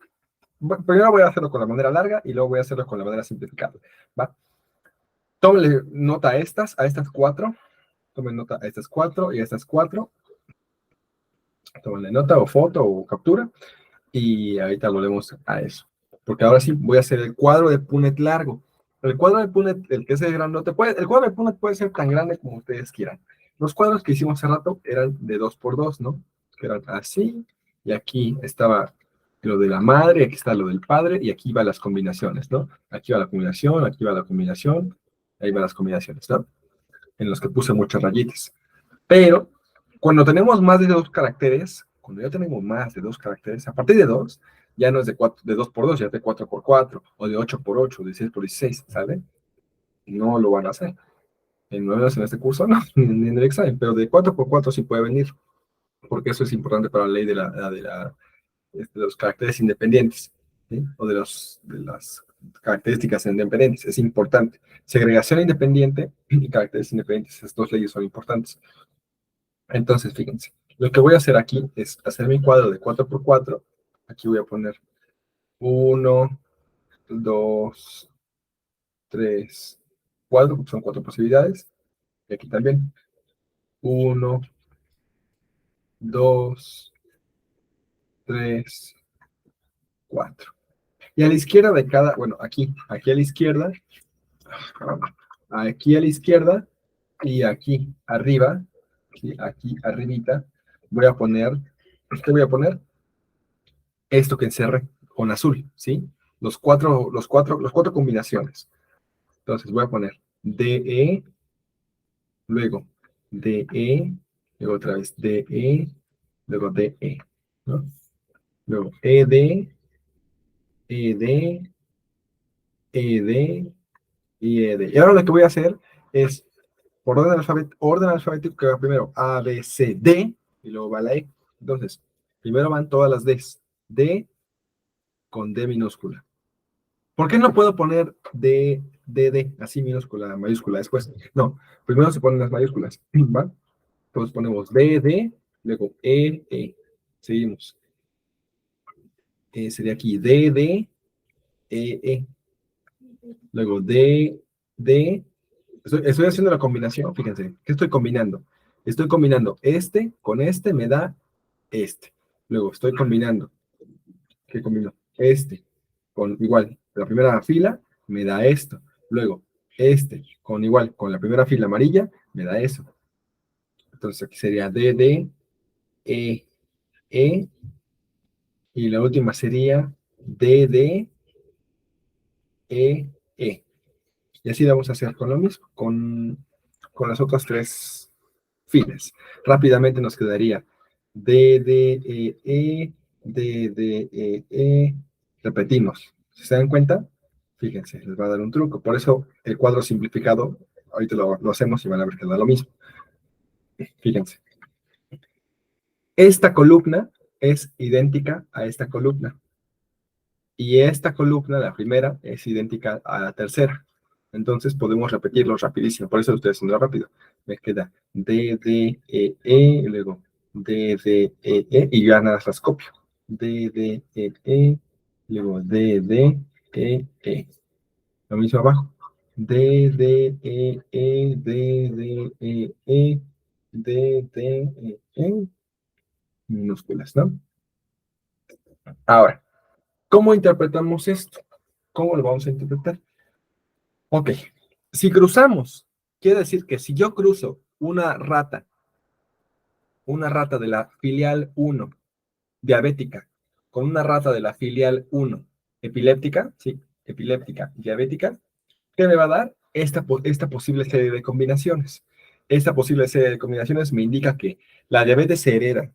[SPEAKER 1] primero voy a hacerlo con la manera larga y luego voy a hacerlo con la manera simplificada. ¿Va? Tómenle nota a estas 4. Tomen nota a estas 4 y a estas 4. Tómenle nota o foto o captura y ahorita volvemos a eso. Porque ahora sí voy a hacer el cuadro de Punnett largo. El cuadro de Punnett, el que es el grandote, el cuadro de Punnett puede ser tan grande como ustedes quieran. Los cuadros que hicimos hace rato eran de 2x2, ¿no? Que eran así, y aquí estaba lo de la madre, aquí está lo del padre, y aquí van las combinaciones, ¿no? Aquí va la combinación, aquí va la combinación, ahí van las combinaciones, ¿no? En los que puse muchas rayitas. Pero cuando tenemos más de 2 caracteres, cuando ya tenemos más de 2 caracteres, a partir de 2, ya no es de 2x2, ya es de 4x4, o de 8x8, de 16x16, ¿sale? No lo van a hacer. En menos en este curso no, ni en el examen, pero de 4x4 sí puede venir, porque eso es importante para la ley de los caracteres independientes, ¿sí? O de las características independientes, es importante. Segregación independiente y caracteres independientes, esas 2 leyes son importantes. Entonces, fíjense, lo que voy a hacer aquí es hacer mi cuadro de 4x4. Aquí voy a poner 1, 2, 3, 4, porque son 4 posibilidades. Y aquí también 1, 2, 3, 4. Y a la izquierda de cada, bueno, aquí a la izquierda, aquí a la izquierda y aquí arriba, aquí arribita, voy a poner, ¿qué voy a poner? Esto que encerré con azul, ¿sí? Las cuatro combinaciones. Entonces voy a poner DE, luego DE, luego otra vez DE, luego DE, ¿no? Luego ED, ED, ED y ED. Y ahora lo que voy a hacer es, por orden alfabético, que va primero A, B, C, D, y luego va la E. Entonces, primero van todas las Ds. D con D minúscula. ¿Por qué no puedo poner D, así minúscula, mayúscula después? No, primero se ponen las mayúsculas, ¿va? Entonces ponemos D, luego E. Seguimos. Sería aquí D, E. Luego D. Estoy haciendo la combinación, fíjense. ¿Qué estoy combinando? Estoy combinando este con este, me da este. Luego estoy combinando. ¿Qué combino? Este con igual, la primera fila me da esto. Luego, con igual, con la primera fila amarilla, me da eso. Entonces aquí sería D, E, y la última sería D, E. Y así vamos a hacer con lo mismo, con las otras 3 filas. Rápidamente nos quedaría D, E. Repetimos. ¿Se dan cuenta? Fíjense, les va a dar un truco. Por eso el cuadro simplificado, ahorita lo hacemos y van a ver que da lo mismo. Fíjense. Esta columna es idéntica a esta columna. Y esta columna, la primera, es idéntica a la tercera. Entonces podemos repetirlo rapidísimo. Por eso ustedes haciendo rápido. Me queda D, E, luego D, y ya nada las copio. D, luego D, E. Lo mismo abajo. D, D, minúsculas, ¿no? Ahora, ¿cómo interpretamos esto? ¿Cómo lo vamos a interpretar? Ok, si cruzamos, quiere decir que si yo cruzo una rata de la filial 1 diabética con una rata de la filial 1 epiléptica, sí, epiléptica, diabética, ¿qué me va a dar? Esta posible serie de combinaciones. Esta posible serie de combinaciones me indica que la diabetes se hereda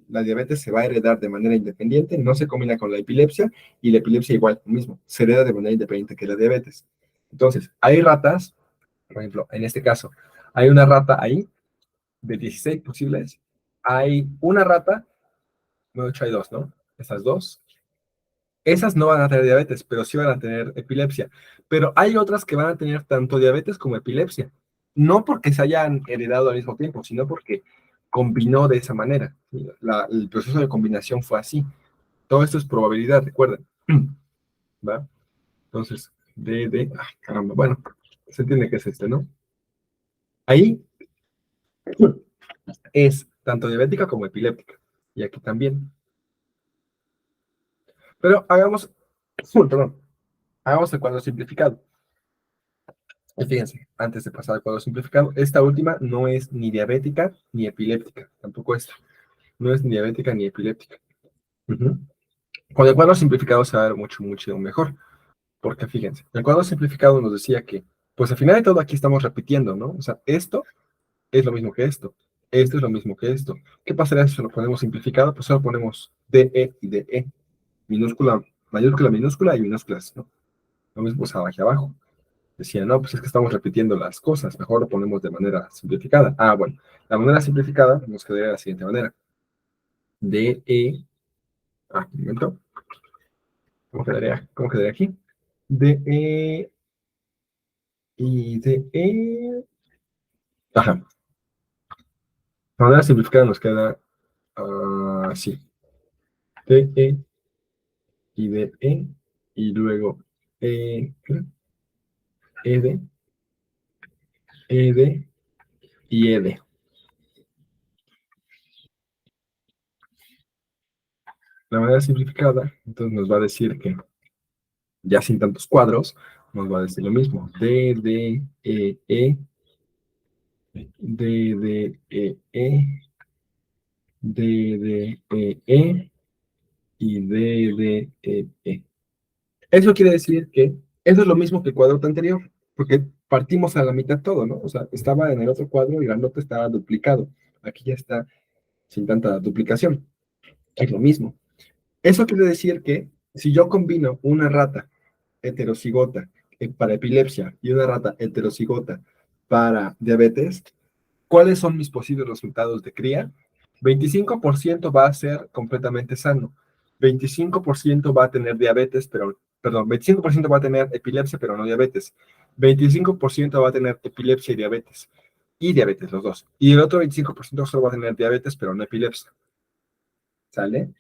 [SPEAKER 1] la diabetes se va a heredar de manera independiente, no se combina con la epilepsia, y la epilepsia igual, lo mismo, se hereda de manera independiente que la diabetes. Entonces, hay ratas, por ejemplo, en este caso, hay una rata ahí, de 16 posibles, hay una rata, de hecho hay dos, ¿no? Esas dos. Esas no van a tener diabetes, pero sí van a tener epilepsia. Pero hay otras que van a tener tanto diabetes como epilepsia. No porque se hayan heredado al mismo tiempo, sino porque combinó de esa manera. El proceso de combinación fue así. Todo esto es probabilidad, recuerden. ¿Va? Entonces, caramba, bueno, se entiende que es este, ¿no? Ahí es tanto diabética como epiléptica. Y aquí también. Pero hagamos el cuadro simplificado. Y fíjense, antes de pasar al cuadro simplificado, esta última no es ni diabética ni epiléptica, tampoco esta. No es ni diabética ni epiléptica. Ujú. Con el cuadro simplificado se va a ver mucho, mucho mejor. Porque fíjense, el cuadro simplificado nos decía que, pues al final de todo aquí estamos repitiendo, ¿no? O sea, esto es lo mismo que esto es lo mismo que esto. ¿Qué pasaría si lo ponemos simplificado? Pues solo ponemos DE y DE, minúscula, mayúscula, minúscula y minúsculas, ¿no? Lo mismo pues aquí abajo. Decía, no, pues es que estamos repitiendo las cosas, mejor lo ponemos de manera simplificada. Ah, bueno, la manera simplificada nos quedaría de la siguiente manera. Un momento, ¿cómo quedaría aquí? DE y DE. Ajá, la manera simplificada nos queda así. DE y DE, y luego ED, ED y ED. La manera simplificada, entonces nos va a decir que, ya sin tantos cuadros, nos va a decir lo mismo. D, D, E, D, D, D, D, y D, D, Eso quiere decir que eso es lo mismo que el cuadro anterior, porque partimos a la mitad todo, ¿no? O sea, estaba en el otro cuadro y la nota estaba duplicado. Aquí ya está sin tanta duplicación. Es lo mismo. Eso quiere decir que si yo combino una rata heterocigota para epilepsia y una rata heterocigota para diabetes, ¿cuáles son mis posibles resultados de cría? 25% va a ser completamente sano, 25% va a tener diabetes, perdón, 25% va a tener epilepsia, pero no diabetes, 25% va a tener epilepsia y diabetes los dos, y el otro 25% solo va a tener diabetes, pero no epilepsia. ¿Sale?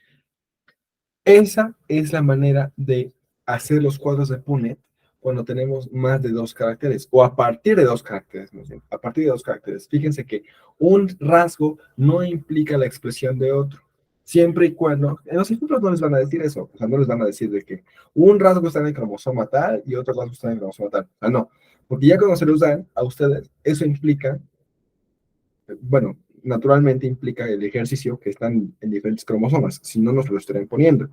[SPEAKER 1] Esa es la manera de hacer los cuadros de Punnett cuando tenemos más de dos caracteres, o a partir de dos caracteres, más bien, a partir de dos caracteres. Fíjense que un rasgo no implica la expresión de otro, siempre y cuando, en los ejemplos no les van a decir eso, o sea, no les van a decir de que un rasgo está en el cromosoma tal y otro rasgo está en el cromosoma tal, o sea, no, porque ya cuando se los dan a ustedes, eso implica, bueno, naturalmente implica el ejercicio que están en diferentes cromosomas, si no nos lo estarían poniendo.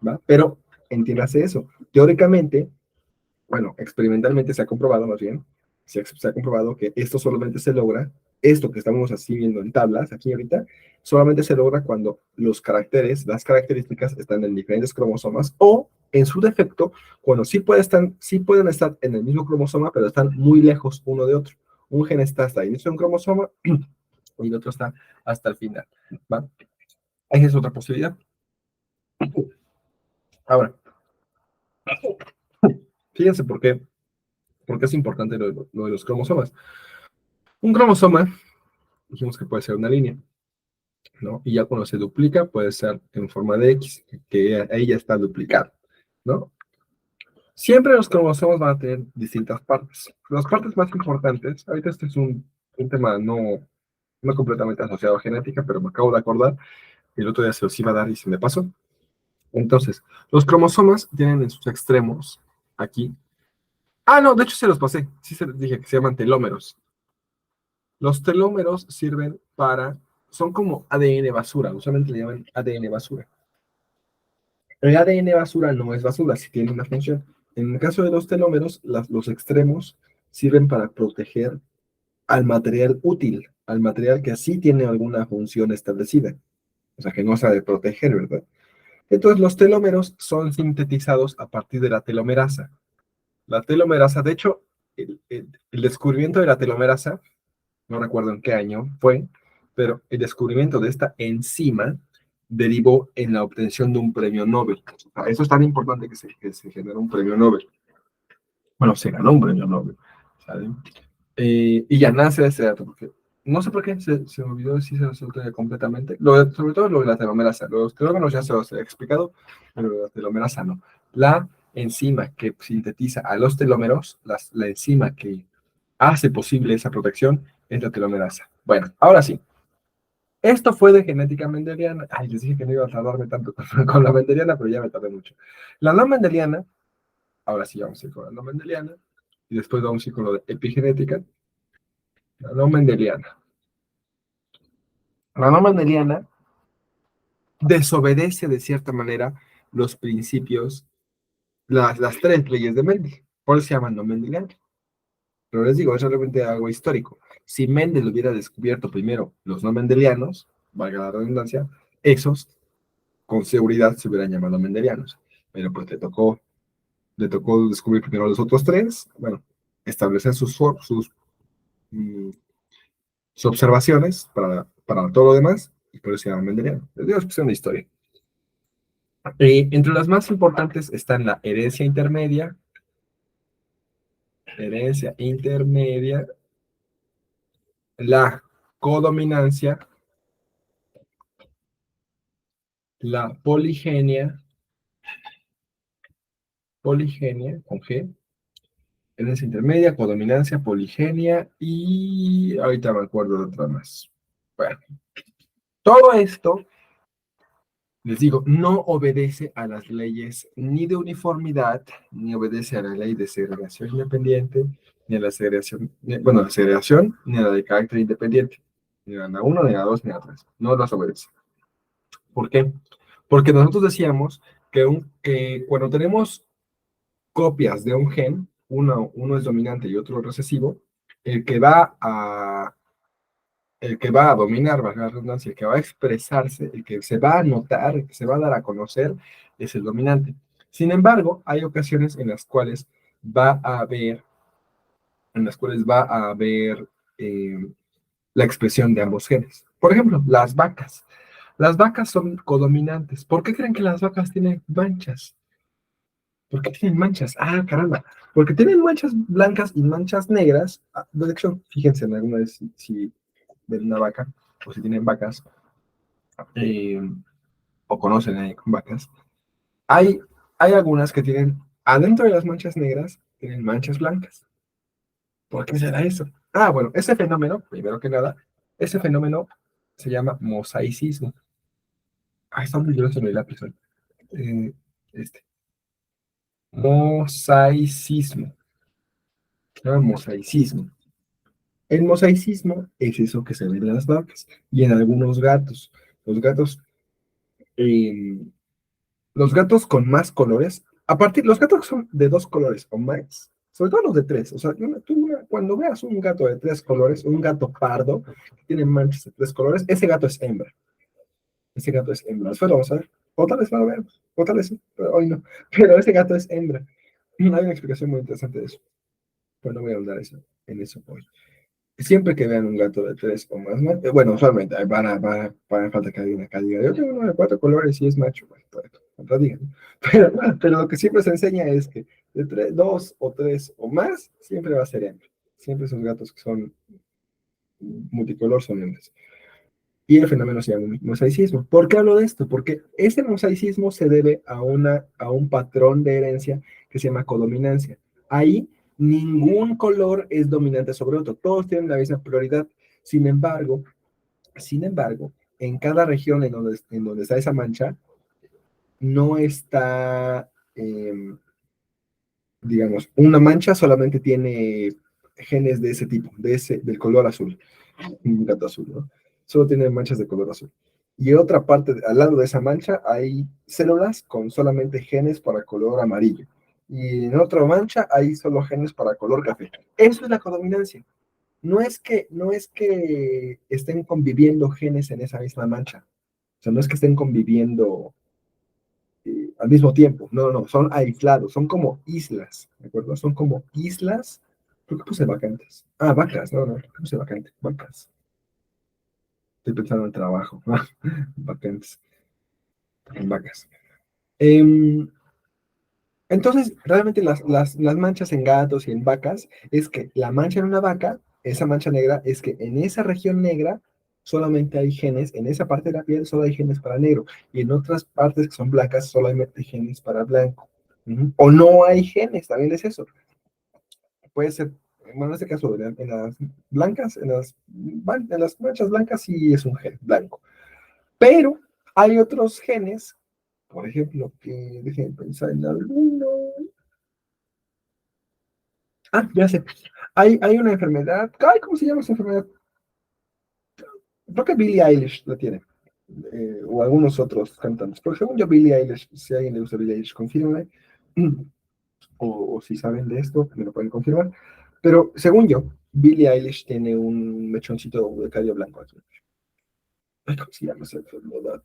[SPEAKER 1] ¿Va? Pero entiéndase eso. Teóricamente, bueno, experimentalmente se ha comprobado más bien, se ha comprobado que esto solamente se logra, esto que estamos así viendo en tablas aquí ahorita, solamente se logra cuando los caracteres, las características están en diferentes cromosomas o, en su defecto, cuando sí pueden estar en el mismo cromosoma, pero están muy lejos uno de otro. Un gen está hasta el inicio de un cromosoma y el otro está hasta el final. ¿Va? Esa es otra posibilidad. Ahora, fíjense por qué es importante lo de los cromosomas. Un cromosoma, dijimos que puede ser una línea, ¿no? Y ya cuando se duplica, puede ser en forma de X, que ahí ya está duplicado, ¿no? Siempre los cromosomas van a tener distintas partes. Las partes más importantes, ahorita este es un tema no completamente asociado a genética, pero me acabo de acordar, el otro día se los iba a dar y se me pasó. Entonces, los cromosomas tienen en sus extremos, aquí. Ah, no, de hecho se los pasé. Sí se les dije que se llaman telómeros. Los telómeros sirven son como ADN basura, usualmente le llaman ADN basura. El ADN basura no es basura, sí tiene una función. En el caso de los telómeros, los extremos sirven para proteger al material útil, al material que sí tiene alguna función establecida. o sea, que no se ha de proteger, ¿verdad? Entonces, los telómeros son sintetizados a partir de la telomerasa. La telomerasa, de hecho, el descubrimiento de la telomerasa, no recuerdo en qué año fue, pero el descubrimiento de esta enzima derivó en la obtención de un premio Nobel. O sea, eso es tan importante que se generó un premio Nobel. Bueno, se ganó un premio Nobel, ¿sale? Y ya nace ese dato, porque no sé por qué se me olvidó si se lo solté completamente. Sobre todo lo de la telomerasa. Los telómeros ya se los he explicado, pero la telomerasa no. La enzima que sintetiza a los telómeros, la enzima que hace posible esa protección, es la telomerasa. Bueno, ahora sí. Esto fue de genética mendeliana. Ay, les dije que no iba a tardarme tanto con la mendeliana, pero ya me tardé mucho. La no mendeliana, ahora sí vamos a ir con la no mendeliana, y después vamos a ir con lo de epigenética. La no mendeliana. La no mendeliana desobedece de cierta manera los principios, las tres leyes de Mendel. Por eso se llaman no mendeliana. Pero les digo, es realmente algo histórico. Si Mendel hubiera descubierto primero los no mendelianos, valga la redundancia, esos con seguridad se hubieran llamado mendelianos. Pero pues le tocó descubrir primero los otros tres, bueno, establecer mm, sus observaciones para todo lo demás, y por eso se llama mendeliano. Les digo, es cuestión de historia. Entre las más importantes están la herencia intermedia, la codominancia, la poligenia con G, herencia intermedia, codominancia, poligenia y ahorita me acuerdo de otra más. Bueno, todo esto, les digo, no obedece a las leyes ni de uniformidad, ni obedece a la ley de segregación independiente, ni a la segregación, bueno, la segregación, ni a la de carácter independiente, ni a la 1, ni a la 2, ni a la 3. No las obedece. ¿Por qué? Porque nosotros decíamos que cuando tenemos copias de un gen, uno es dominante y otro recesivo, el que va a, el que va a dominar, valga la redundancia, el que va a expresarse, el que se va a notar, el que se va a dar a conocer, es el dominante. Sin embargo, hay ocasiones va a haber, en las cuales va a haber eh, la expresión de ambos genes. Por ejemplo, las vacas. Las vacas son codominantes. ¿Por qué creen que las vacas tienen manchas? ¿Por qué tienen manchas? Ah, caramba. Porque tienen manchas blancas y manchas negras. De hecho, fíjense en alguna vez si ven una vaca o si tienen vacas eh, o conocen a alguien con vacas. Hay, hay algunas que tienen, adentro de las manchas negras, tienen manchas blancas. ¿Por qué será eso? Ah, bueno, ese fenómeno, primero que nada, ese fenómeno se llama mosaicismo. Ah, está muy grueso el lápiz. Eh, este. Mosaicismo. Se llama mosaicismo. El mosaicismo es eso que se ve en las vacas y en algunos gatos. Los gatos, eh, los gatos con más colores, los gatos son de dos colores o más, sobre todo los de tres. O sea, cuando veas un gato de tres colores, un gato pardo que tiene manchas de tres colores, ese gato es hembra. Ese gato es hembra. Después lo vamos a ver. O tal vez no lo veamos. O tal vez sí, pero hoy no. Pero ese gato es hembra. Hay una explicación muy interesante de eso. Pero no voy a hablar en eso hoy. Siempre que vean un gato de tres o más, bueno, usualmente van a falta que alguien acá diga, yo tengo uno de cuatro colores y es macho, bueno, contra digan. Pero lo que siempre se enseña es que de dos o tres o más, siempre va a ser hembra. Siempre esos gatos que son multicolor son hembras. Y el fenómeno se llama mosaicismo. ¿Por qué hablo de esto? Porque ese mosaicismo se debe a un patrón de herencia que se llama codominancia. Ahí ningún color es dominante sobre otro, todos tienen la misma prioridad. Sin embargo, en cada región en donde está esa mancha, no está, digamos, una mancha solamente tiene genes de ese tipo, del color azul, un gato azul, ¿no? Solo tiene manchas de color azul. Y en otra parte, al lado de esa mancha, hay células con solamente genes para color amarillo. Y en otra mancha hay solo genes para color café. Eso es la codominancia. No es que estén conviviendo genes en esa misma mancha. sea, no es que estén conviviendo al mismo tiempo, no, son aislados, son como islas, ¿de acuerdo? Son como islas. ¿Por qué puse vacantes? Ah, vacas, no, ¿por qué puse vacantes? Vacas. Estoy pensando en trabajo. Vacantes, en vacas. Em, Entonces, realmente las manchas en gatos y en vacas es que la mancha en una vaca, esa mancha negra, es que en esa región negra solamente hay genes, en esa parte de la piel solo hay genes para negro, y en otras partes que son blancas solamente hay genes para blanco. O no hay genes, también es eso. Puede ser, bueno, en este caso, en las blancas, en las manchas blancas sí es un gen blanco. Pero hay otros genes, por ejemplo, que dejen pensar en alguno. Ah, ya sé. Hay una enfermedad. Ay, ¿cómo se llama esa enfermedad? Creo que Billie Eilish la tiene. O algunos otros cantantes. Pero según yo, Billie Eilish, si alguien le gusta Billie Eilish, confírmame. O si saben de esto, me lo pueden confirmar. Pero según yo, Billie Eilish tiene un mechoncito de cabello blanco aquí. Ay, ¿cómo se llama esa enfermedad?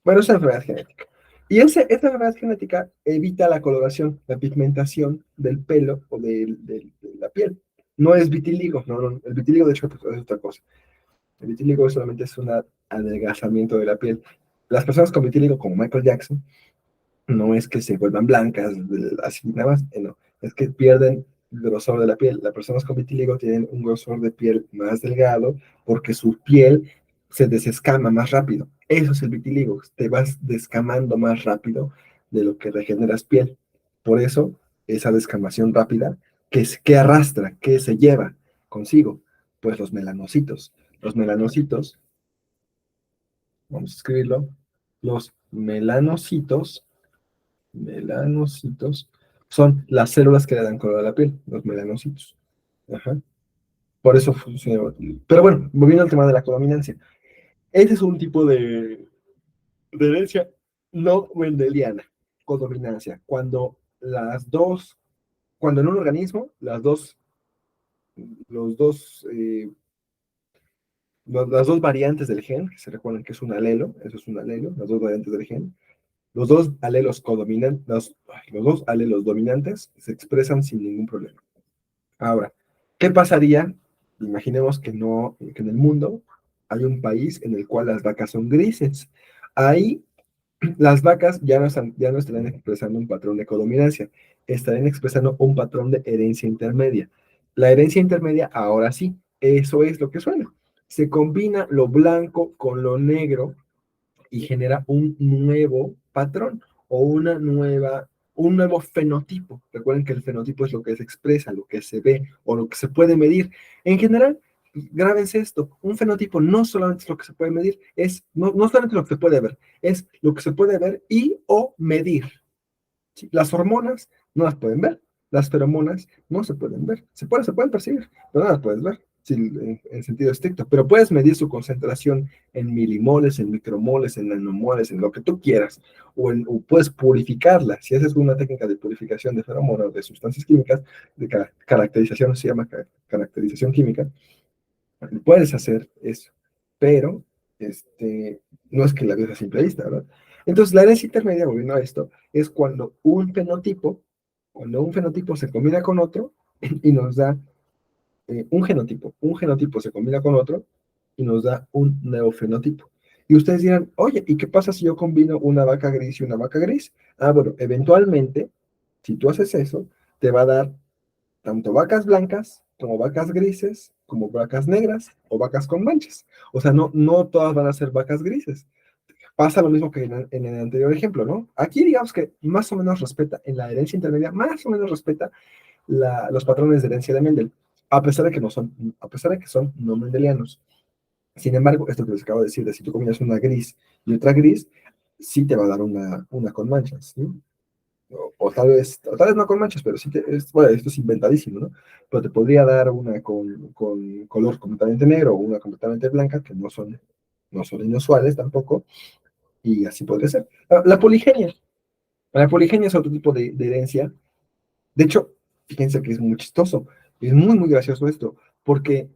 [SPEAKER 1] Bueno, es una enfermedad genética. Y esa enfermedad genética evita la coloración, la pigmentación del pelo o de la piel. No es vitíligo, no. El vitíligo, de hecho, pues, es otra cosa. El vitíligo solamente es un adelgazamiento de la piel. Las personas con vitíligo, como Michael Jackson, no es que se vuelvan blancas, así nada más, no, es que pierden el grosor de la piel. Las personas con vitíligo tienen un grosor de piel más delgado porque su piel se desescama más rápido. Eso es el vitíligo, te vas descamando más rápido de lo que regeneras piel. Por eso, esa descamación rápida, que arrastra, que se lleva consigo, pues los melanocitos. Los melanocitos, vamos a escribirlo, los melanocitos son las células que le dan color a la piel, los melanocitos. Ajá. Por eso funciona. Pero bueno, volviendo al tema de la codominancia. Ese es un tipo de herencia no mendeliana, codominancia. Cuando en un organismo, los dos, las dos variantes del gen, que se recuerdan que es un alelo, eso es un alelo, las dos variantes del gen, los dos alelos codominantes, los dos alelos dominantes se expresan sin ningún problema. Ahora, ¿qué pasaría? Imaginemos que no, que en el mundo hay un país en el cual las vacas son grises. Ahí las vacas ya no estarían expresando un patrón de codominancia, estarían expresando un patrón de herencia intermedia. La herencia intermedia, ahora sí, eso es lo que suena. Se combina lo blanco con lo negro y genera un nuevo patrón o un nuevo fenotipo. Recuerden que el fenotipo es lo que se expresa, lo que se ve o lo que se puede medir. En general, grábense esto, un fenotipo no solamente es lo que se puede medir, no solamente lo que se puede ver, es lo que se puede ver y o medir. ¿Sí? Las hormonas no las pueden ver, las feromonas no se pueden ver, se pueden percibir, pero no las puedes ver, sí, en sentido estricto, pero puedes medir su concentración en milimoles, en micromoles, en nanomoles, en lo que tú quieras, o puedes purificarla, si haces una técnica de purificación de feromonas, de sustancias químicas, de caracterización, se llama caracterización química, puedes hacer eso, pero no es que la veas a simple vista, ¿verdad? Entonces, la herencia intermedia, volviendo a esto, es cuando un fenotipo se combina con otro y nos da un genotipo se combina con otro y nos da un nuevo fenotipo. Y ustedes dirán, oye, ¿y qué pasa si yo combino una vaca gris y una vaca gris? Ah, bueno, eventualmente, si tú haces eso, te va a dar tanto vacas blancas como vacas grises, como vacas negras o vacas con manchas. O sea, no todas van a ser vacas grises. Pasa lo mismo que en el anterior ejemplo, ¿no? Aquí digamos que más o menos respeta, en la herencia intermedia, más o menos respeta los patrones de herencia de Mendel, a pesar de que son no mendelianos. Sin embargo, esto que les acabo de decir, de si tú combinas una gris y otra gris, sí te va a dar una con manchas, ¿sí? O tal vez no con manchas, pero sí bueno, esto es inventadísimo, ¿no? Pero te podría dar una con color completamente negro o una completamente blanca, que no son inusuales tampoco, y así podría ser. La poligenia es otro tipo de herencia. De hecho, fíjense que es muy chistoso, es muy, muy gracioso esto, porque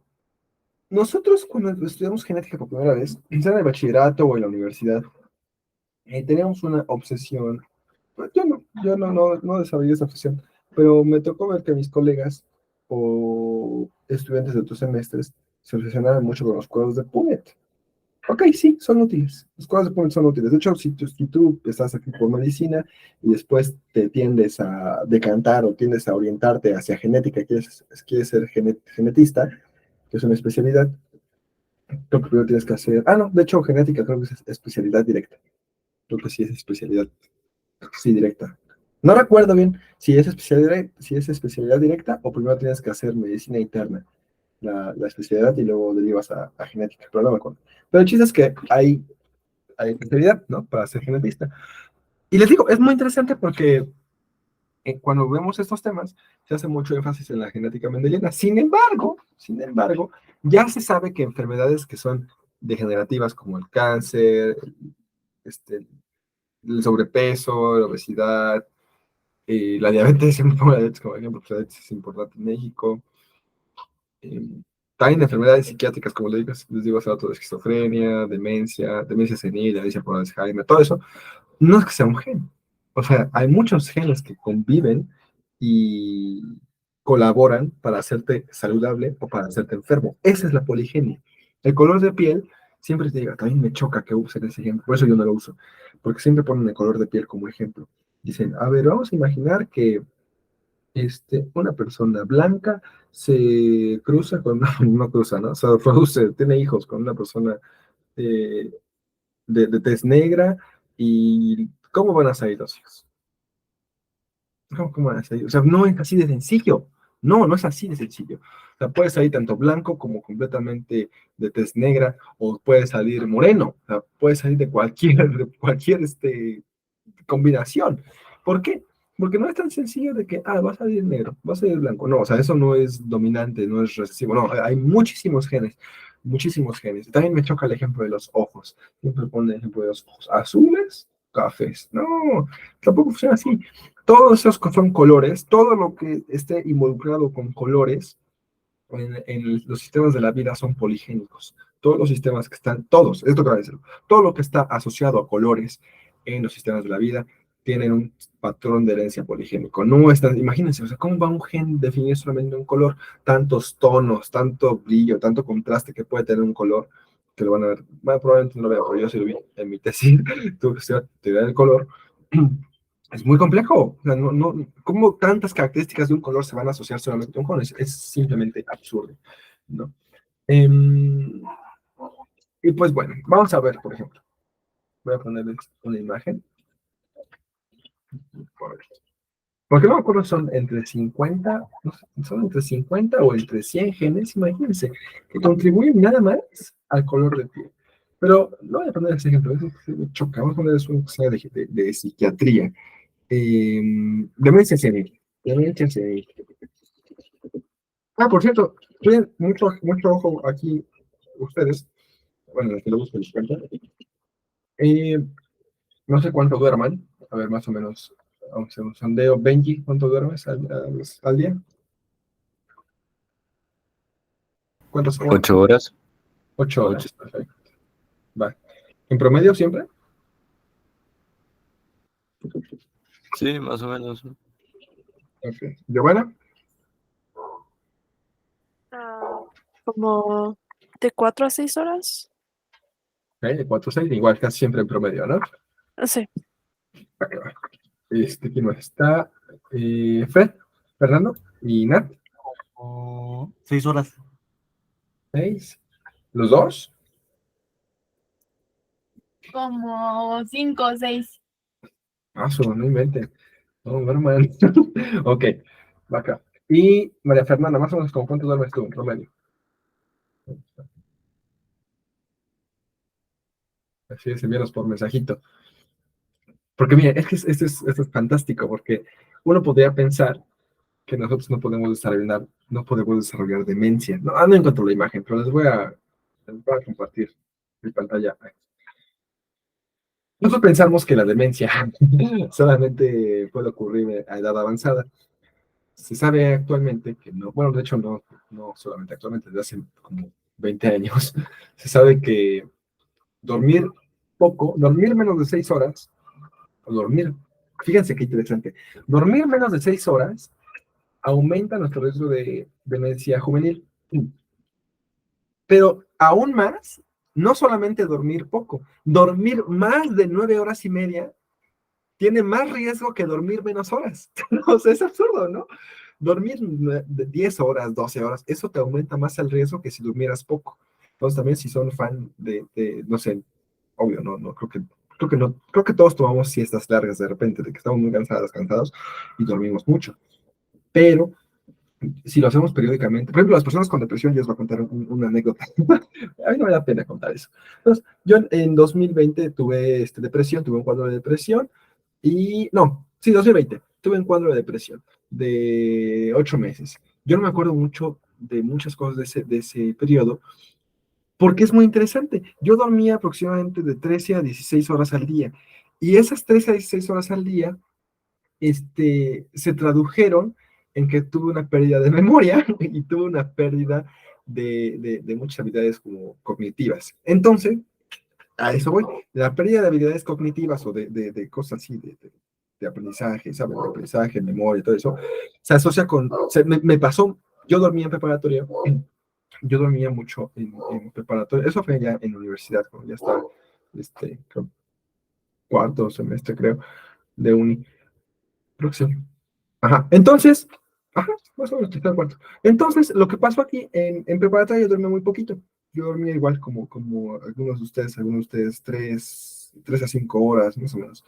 [SPEAKER 1] nosotros cuando estudiamos genética por primera vez, sea en el bachillerato o en la universidad, teníamos una obsesión. Pues yo no desarrollé esa obsesión, pero me tocó ver que mis colegas o estudiantes de otros semestres se obsesionaban mucho con los cuadros de Punnett. Ok, sí, son útiles. Los cuadros de Punnett son útiles. De hecho, si tú estás aquí por medicina y después te tiendes a decantar o tiendes a orientarte hacia genética, quieres ser genetista, que es una especialidad, lo que primero tienes que hacer. Ah, no, de hecho, genética creo que es especialidad directa. Creo que sí es especialidad, sí, directa. No recuerdo bien si es especialidad directa o primero tienes que hacer medicina interna, la especialidad, y luego derivas a genética, pero no me acuerdo. Pero el chiste es que hay especialidad, ¿no? Para ser genetista. Y les digo, es muy interesante porque cuando vemos estos temas, se hace mucho énfasis en la genética mendeliana. Sin embargo, ya se sabe que enfermedades que son degenerativas como el cáncer, este, el sobrepeso, la obesidad, la diabetes, siempre pongo la diabetes como ejemplo, pues la diabetes es importante en México. eh, También enfermedades psiquiátricas, como les digo hace rato, de esquizofrenia, demencia senil, demencia por Alzheimer, todo eso, no es que sea un gen. O sea, hay muchos genes que conviven y colaboran para hacerte saludable o para hacerte enfermo. Esa es la poligenia. El color de piel, siempre te digo, también me choca que usen ese ejemplo, por eso yo no lo uso, porque siempre ponen el color de piel como ejemplo. Dicen, a ver, vamos a imaginar que una persona blanca se cruza con, no cruza, ¿no? Se reproduce, tiene hijos con una persona eh, de tez negra, y ¿cómo van a salir los hijos? ¿Cómo van a salir? O sea, no es así de sencillo. No es así de sencillo. O sea, puede salir tanto blanco como completamente de tez negra, o puede salir moreno, o sea, puede salir de cualquier combinación. ¿Por qué? Porque no es tan sencillo de que, va a salir negro, va a salir blanco. No, o sea, eso no es dominante, no es recesivo. No, hay muchísimos genes, muchísimos genes. También me choca el ejemplo de los ojos. Siempre pone el ejemplo de los ojos azules, cafés. No, tampoco funciona así. Todos esos son colores, todo lo que esté involucrado con colores en los sistemas de la vida son poligénicos. Todos los sistemas que están, todos, esto que voy a decir, todo lo que está asociado a colores en los sistemas de la vida tienen un patrón de herencia poligénico. No están, imagínense, o sea, ¿cómo va un gen definir solamente un color? Tantos tonos, tanto brillo, tanto contraste que puede tener un color, que lo van a ver, bueno, probablemente no lo vean, pero yo sí lo vi en mi tesis, tuve que estudiar teoría del color. Es muy complejo. O sea, ¿cómo tantas características de un color se van a asociar solamente a un color? Es simplemente absurdo, ¿no? Em, y pues bueno, vamos a ver, por ejemplo. Voy a ponerles una imagen. Porque no me acuerdo, son entre 50, no sé, son entre 50 o entre 100 genes, imagínense, que contribuyen nada más al color de piel. Pero no voy a poner ese ejemplo, eso me choca. Vamos a poner un que de psiquiatría. Demencia senil. Demencia senil. Por cierto, tienen mucho, mucho ojo aquí ustedes, bueno, los que lo busquen les cuento. Eh, no sé cuánto duerman, a ver, más o menos, vamos a hacer un sondeo. Benji, ¿cuánto duermes al día? ¿Cuántas horas?
[SPEAKER 2] 8 horas.
[SPEAKER 1] 8 horas,
[SPEAKER 2] Ocho.
[SPEAKER 1] perfecto. Va. ¿En promedio siempre?
[SPEAKER 2] Sí, más o menos.
[SPEAKER 1] Ok. ¿Giovanna?
[SPEAKER 3] Ah, como de 4 a 6 horas.
[SPEAKER 1] Ok, de 4 a 6, igual casi siempre en promedio, ¿no?
[SPEAKER 3] Sí.
[SPEAKER 1] Va, va. ¿Quién más está? Fed, Fernando y Nat.
[SPEAKER 4] 6 horas.
[SPEAKER 1] 6. ¿Los dos?
[SPEAKER 5] Como 5 o 6.
[SPEAKER 1] No inventen. No, duerman. Ok, va acá. Y María Fernanda, más o menos, ¿con cuánto duermes tú en promedio? Así es, envíanos por mensajito. Porque mira, es que esto es fantástico, porque uno podría pensar que nosotros no podemos desarrollar demencia. No encuentro la imagen, pero les voy a compartir mi pantalla. Nosotros pensamos que la demencia solamente puede ocurrir a edad avanzada. Se sabe actualmente que no, bueno, de hecho no solamente actualmente, desde hace como 20 años, se sabe que dormir poco, dormir menos de 6 horas, o dormir, fíjense qué interesante, dormir menos de 6 horas aumenta nuestro riesgo de demencia juvenil. Pero aún más, no solamente dormir poco, dormir más de 9 horas y media tiene más riesgo que dormir menos horas. O sea, es absurdo, ¿no? Dormir de 10 horas, 12 horas, eso te aumenta más el riesgo que si durmieras poco. Entonces también si son fan no sé, obvio, no, creo que no, creo que todos tomamos siestas largas de repente, de que estamos muy cansados y dormimos mucho. Pero si lo hacemos periódicamente, por ejemplo, las personas con depresión, yo les voy a contar una anécdota. A mí no me da pena contar eso. Entonces, yo en 2020 tuve depresión, tuve un cuadro de depresión, y no, sí, 2020, tuve un cuadro de depresión de 8 meses. Yo no me acuerdo mucho de muchas cosas de ese periodo, porque es muy interesante. Yo dormía aproximadamente de 13 a 16 horas al día, y esas 13 a 16 horas al día se tradujeron en que tuve una pérdida de memoria y tuve una pérdida de muchas habilidades como cognitivas. Entonces, a eso voy. La pérdida de habilidades cognitivas o de cosas así, de aprendizaje, ¿sabes? De aprendizaje, memoria y todo eso, se asocia con, me pasó, yo dormía en preparatoria, yo dormía mucho en preparatoria, eso fue ya en la universidad, cuando ya estaba, creo, cuarto semestre, creo, de uni. Creo que sí. Ajá, entonces, ajá, más o menos, tercer cuarto. Entonces, lo que pasó aquí en preparatoria, yo dormía muy poquito. Yo dormía igual como algunos de ustedes, 3 a 5 horas, más o menos.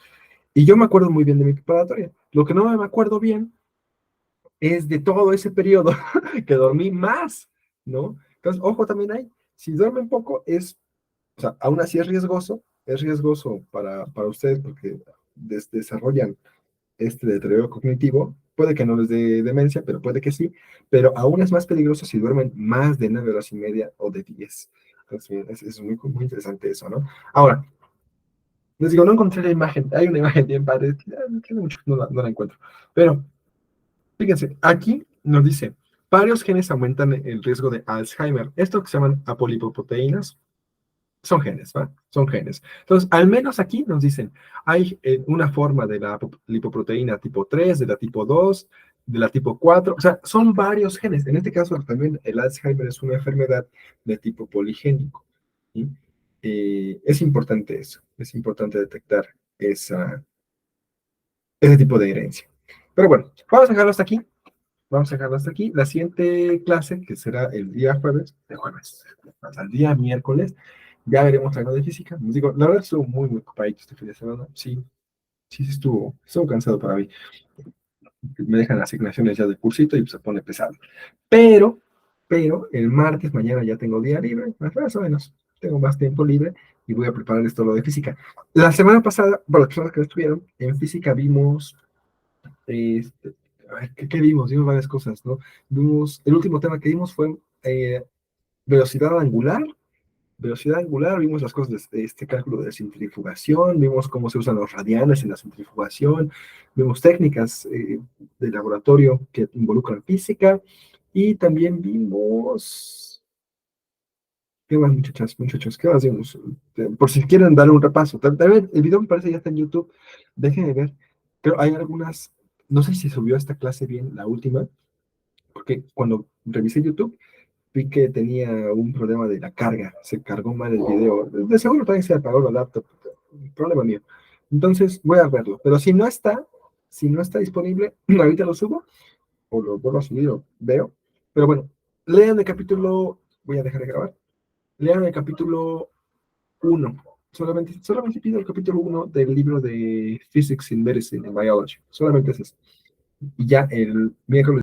[SPEAKER 1] Y yo me acuerdo muy bien de mi preparatoria. Lo que no me acuerdo bien es de todo ese periodo que dormí más, ¿no? Entonces, ojo también ahí, si duermen poco, o sea, aún así es riesgoso para ustedes porque desarrollan deterioro cognitivo, puede que no les dé demencia, pero puede que sí, pero aún es más peligroso si duermen más de 9 horas y media o de 10. Entonces, es muy, muy interesante eso, ¿no? Ahora, les digo, no encontré la imagen, hay una imagen bien padre, tiene mucho que no la encuentro, pero fíjense, aquí nos dice, varios genes aumentan el riesgo de Alzheimer, esto que se llaman apolipoproteínas, son genes, ¿va? Son genes. Entonces, al menos aquí nos dicen, hay una forma de la lipoproteína tipo 3, de la tipo 2, de la tipo 4, o sea, son varios genes. En este caso, también el Alzheimer es una enfermedad de tipo poligénico, ¿sí? Es importante eso, es importante detectar ese tipo de herencia. Pero bueno, vamos a dejarlo hasta aquí. Vamos a dejarlo hasta aquí. La siguiente clase, que será el día jueves, hasta el día miércoles, ya veremos algo de física. Les digo, la verdad estuvo muy, muy ocupadito este fin de semana. Sí, sí, estuvo cansado para mí. Me dejan asignaciones ya de cursito y se pone pesado. Pero, el martes, mañana ya tengo día libre, más o menos. Tengo más tiempo libre y voy a preparar esto lo de física. La semana pasada, para las personas que no estuvieron, en física vimos este, a ver, ¿qué vimos? Vimos varias cosas, ¿no? El último tema que vimos fue eh, velocidad angular. Velocidad angular, vimos las cosas de este cálculo de centrifugación, vimos cómo se usan los radianes en la centrifugación, vimos técnicas de laboratorio que involucran física, y también vimos... ¿Qué más, muchachos? ¿Qué más vimos? Por si quieren dar un repaso. También el video me parece ya está en YouTube. Déjenme ver. Creo hay algunas... No sé si subió esta clase bien, la última, porque cuando revisé YouTube vi que tenía un problema de la carga, se cargó mal el video. De seguro también se apagó la laptop, problema mío. Entonces voy a verlo, pero si no está disponible, ahorita lo subo o lo vuelvo a subir o veo. Pero bueno, lean el capítulo, voy a dejar de grabar, lean el capítulo 1. Solamente pido el capítulo 1 del libro de Physics in Medicine and Biology. Solamente es eso. Y ya el miércoles